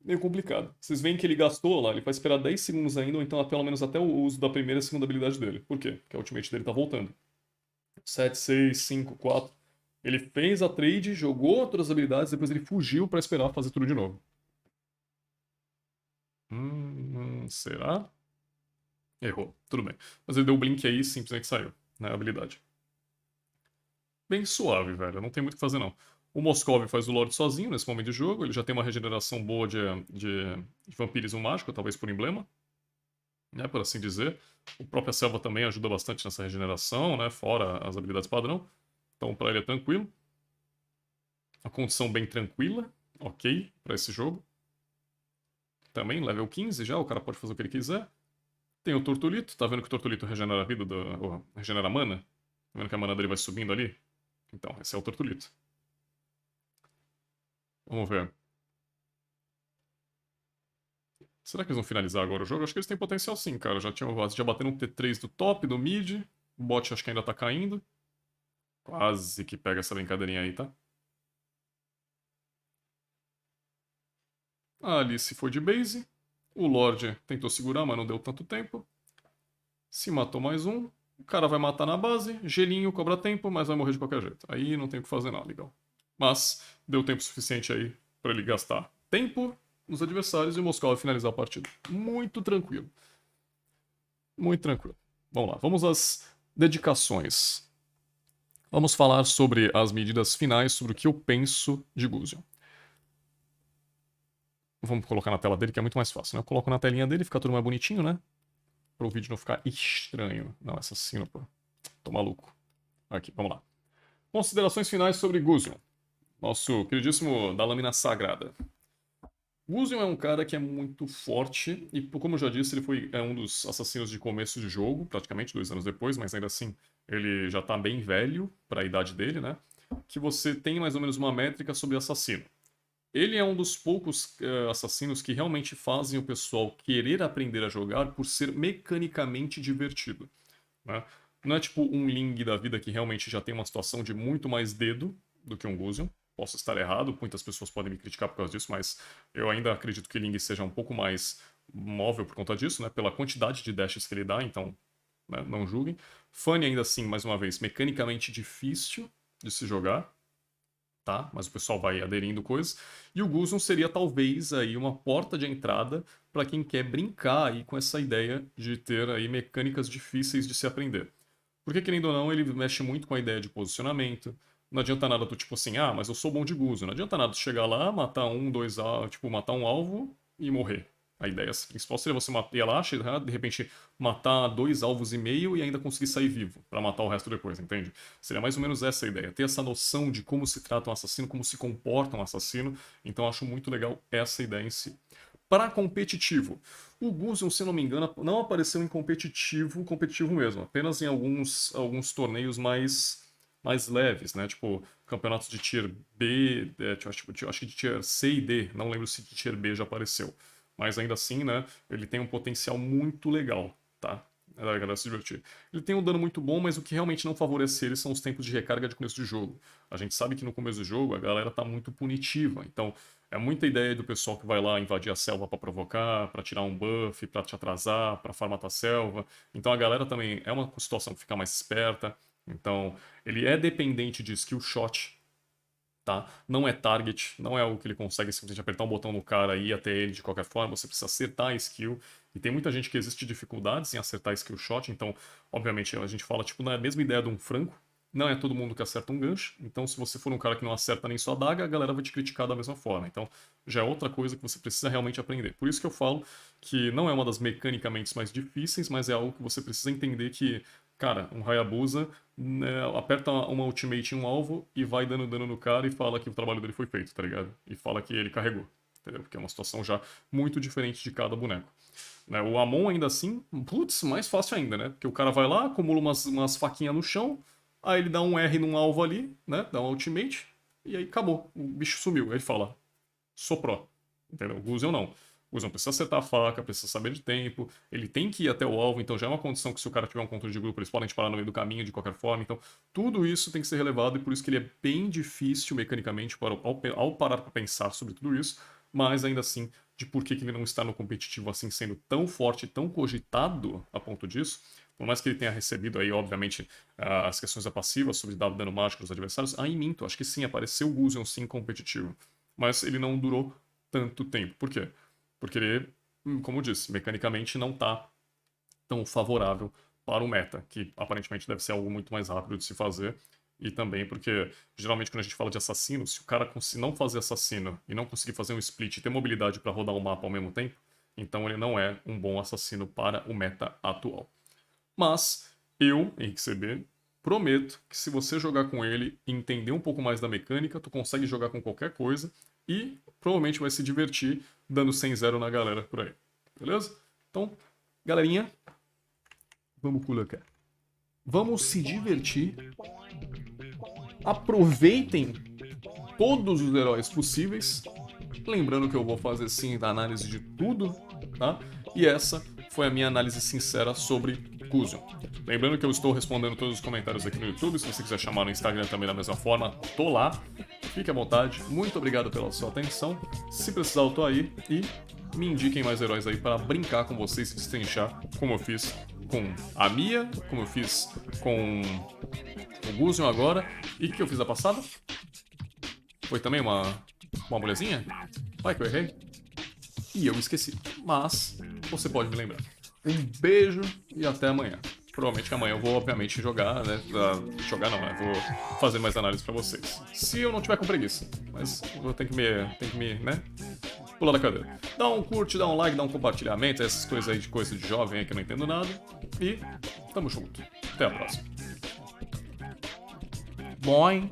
Meio complicado. Vocês veem que ele gastou lá, ele vai esperar 10 segundos ainda, ou então pelo menos até o uso da primeira e segunda habilidade dele. Por quê? Porque a ultimate dele tá voltando. 7, 6, 5, 4. Ele fez a trade, jogou todas as habilidades, depois ele fugiu pra esperar fazer tudo de novo. Será? Errou. Tudo bem. Mas ele deu o blink aí e simplesmente saiu, né? A habilidade. Bem suave, velho. Não tem muito o que fazer, não. O Moscov faz o Lorde sozinho nesse momento de jogo. Ele já tem uma regeneração boa de vampirismo mágico, talvez por emblema, né? Por assim dizer. O próprio Selva também ajuda bastante nessa regeneração, né? Fora as habilidades padrão. Então, pra ele é tranquilo. A condição bem tranquila, ok, pra esse jogo. Também, level 15 já, o cara pode fazer o que ele quiser. Tem o Tortolito, tá vendo que o Tortolito regenera a vida, ou regenera a mana? Tá vendo que a mana dele vai subindo ali? Então, esse é o Tortolito. Vamos ver. Será que eles vão finalizar agora o jogo? Acho que eles têm potencial sim, cara. Já bateram um T3 do top, do mid. O bot acho que ainda tá caindo. Quase que pega essa brincadeirinha aí, tá? A Alice foi de base. O Lorde tentou segurar, mas não deu tanto tempo. Se matou mais um. O cara vai matar na base. Gelinho cobra tempo, mas vai morrer de qualquer jeito. Aí não tem o que fazer não, legal. Mas deu tempo suficiente aí pra ele gastar tempo nos adversários e o Moscou finalizar a partida. Muito tranquilo. Muito tranquilo. Vamos lá, vamos às dedicações. Vamos falar sobre as medidas finais, sobre o que eu penso de Gusion. Vamos colocar na tela dele, que é muito mais fácil, né? Eu coloco na telinha dele, fica tudo mais bonitinho, né? Para o vídeo não ficar estranho. Não, assassino, pô. Tô maluco. Aqui, vamos lá. Considerações finais sobre Gusion. Nosso queridíssimo da Lâmina Sagrada. Gusion é um cara que é muito forte e, como eu já disse, é um dos assassinos de começo de jogo, praticamente 2 anos depois, mas ainda assim ele já tá bem velho para a idade dele, né? Que você tem mais ou menos uma métrica sobre assassino. Ele é um dos poucos assassinos que realmente fazem o pessoal querer aprender a jogar por ser mecanicamente divertido, né? Não é tipo um Ling da vida que realmente já tem uma situação de muito mais dedo do que um Gusion. Posso estar errado, muitas pessoas podem me criticar por causa disso, mas eu ainda acredito que Ling seja um pouco mais móvel por conta disso, né? Pela quantidade de dashes que ele dá, então né, não julguem. Fanny ainda assim, mais uma vez, mecanicamente difícil de se jogar, tá? Mas o pessoal vai aderindo coisas. E o Gusion seria talvez aí uma porta de entrada para quem quer brincar aí com essa ideia de ter aí mecânicas difíceis de se aprender. Porque, querendo ou não, ele mexe muito com a ideia de posicionamento. Não adianta nada tu, tipo assim, ah, mas eu sou bom de Guzo. Não adianta nada tu chegar lá, matar um, dois, tipo, matar um alvo e morrer. A ideia principal seria você ir lá, chegar, de repente matar 2,5 alvos e ainda conseguir sair vivo, pra matar o resto depois, entende? Seria mais ou menos essa a ideia. Ter essa noção de como se trata um assassino, como se comporta um assassino. Então acho muito legal essa ideia em si. Para competitivo, o Guzion, se não me engano, não apareceu em competitivo, competitivo mesmo, apenas em alguns torneios mais leves, né? Tipo, campeonatos de Tier B, acho que de Tier C e D, não lembro se de Tier B já apareceu. Mas ainda assim, né, ele tem um potencial muito legal, tá? É da galera se divertir. Ele tem um dano muito bom, mas o que realmente não favorece ele são os tempos de recarga de começo de jogo. A gente sabe que no começo do jogo a galera tá muito punitiva, então é muita ideia do pessoal que vai lá invadir a selva pra provocar, pra tirar um buff, pra te atrasar, pra farmar tua selva. Então a galera também é uma situação que fica mais esperta. Então ele é dependente de skill shot, tá? Não é target, não é algo que ele consegue simplesmente apertar um botão no cara e ir até ele de qualquer forma, você precisa acertar a skill. E tem muita gente que existe dificuldades em acertar skill shot, então, obviamente, a gente fala tipo na mesma ideia de um franco. Não é todo mundo que acerta um gancho, então se você for um cara que não acerta nem sua adaga, a galera vai te criticar da mesma forma. Então, já é outra coisa que você precisa realmente aprender. Por isso que eu falo que não é uma das mecanicamente mais difíceis, mas é algo que você precisa entender que, cara, um Hayabusa né, aperta uma ultimate em um alvo e vai dando dano no cara e fala que o trabalho dele foi feito, tá ligado? E fala que ele carregou, entendeu? Porque é uma situação já muito diferente de cada boneco. Né? O Amon ainda assim, putz, mais fácil ainda, né? Porque o cara vai lá, acumula umas faquinhas no chão, aí ele dá um R num alvo ali, né? Dá um ultimate, e aí acabou. O bicho sumiu. Aí ele fala, sopró. Entendeu? O Guzion não. O Guzion precisa acertar a faca, precisa saber de tempo, ele tem que ir até o alvo, então já é uma condição que se o cara tiver um controle de grupo, eles podem te parar no meio do caminho de qualquer forma. Então, tudo isso tem que ser relevado e por isso que ele é bem difícil mecanicamente ao parar para pensar sobre tudo isso, mas ainda assim, de por que ele não está no competitivo assim sendo tão forte, tão cogitado a ponto disso, Por mais que ele tenha recebido aí, obviamente, as questões da passiva sobre dar dano mágico aos adversários, minto, acho que sim, apareceu o Gusion sim competitivo. Mas ele não durou tanto tempo. Por quê? Porque ele, como eu disse, mecanicamente não tá tão favorável para o meta, que aparentemente deve ser algo muito mais rápido de se fazer. E também porque, geralmente, quando a gente fala de assassino, se o cara não fazer assassino e não conseguir fazer um split e ter mobilidade para rodar o mapa ao mesmo tempo, então ele não é um bom assassino para o meta atual. Mas eu, Henrique CB, prometo que se você jogar com ele e entender um pouco mais da mecânica, tu consegue jogar com qualquer coisa e provavelmente vai se divertir dando 100-0 na galera por aí. Beleza? Então, galerinha, vamos colocar. Vamos se divertir. Aproveitem todos os heróis possíveis. Lembrando que eu vou fazer sim a análise de tudo, tá? E essa foi a minha análise sincera sobre Gusion. Lembrando que eu estou respondendo todos os comentários aqui no YouTube. Se você quiser chamar no Instagram também da mesma forma, tô lá. Fique à vontade. Muito obrigado pela sua atenção. Se precisar, eu tô aí. E me indiquem mais heróis aí para brincar com vocês e destrinchar, como eu fiz com a Mia, como eu fiz com o Gusion agora. E o que eu fiz da passada? Foi também uma mulherzinha? Vai que eu errei. E eu esqueci. Mas você pode me lembrar. Um beijo e até amanhã. Provavelmente que amanhã eu vou, obviamente, jogar, né? Jogar não, né? Vou fazer mais análises pra vocês. Se eu não tiver com preguiça. Mas eu vou ter que me, né? Pular da cadeira. Dá um curte, dá um like, dá um compartilhamento, essas coisas aí de coisa de jovem aí que eu não entendo nada. E tamo junto. Até a próxima. Boing.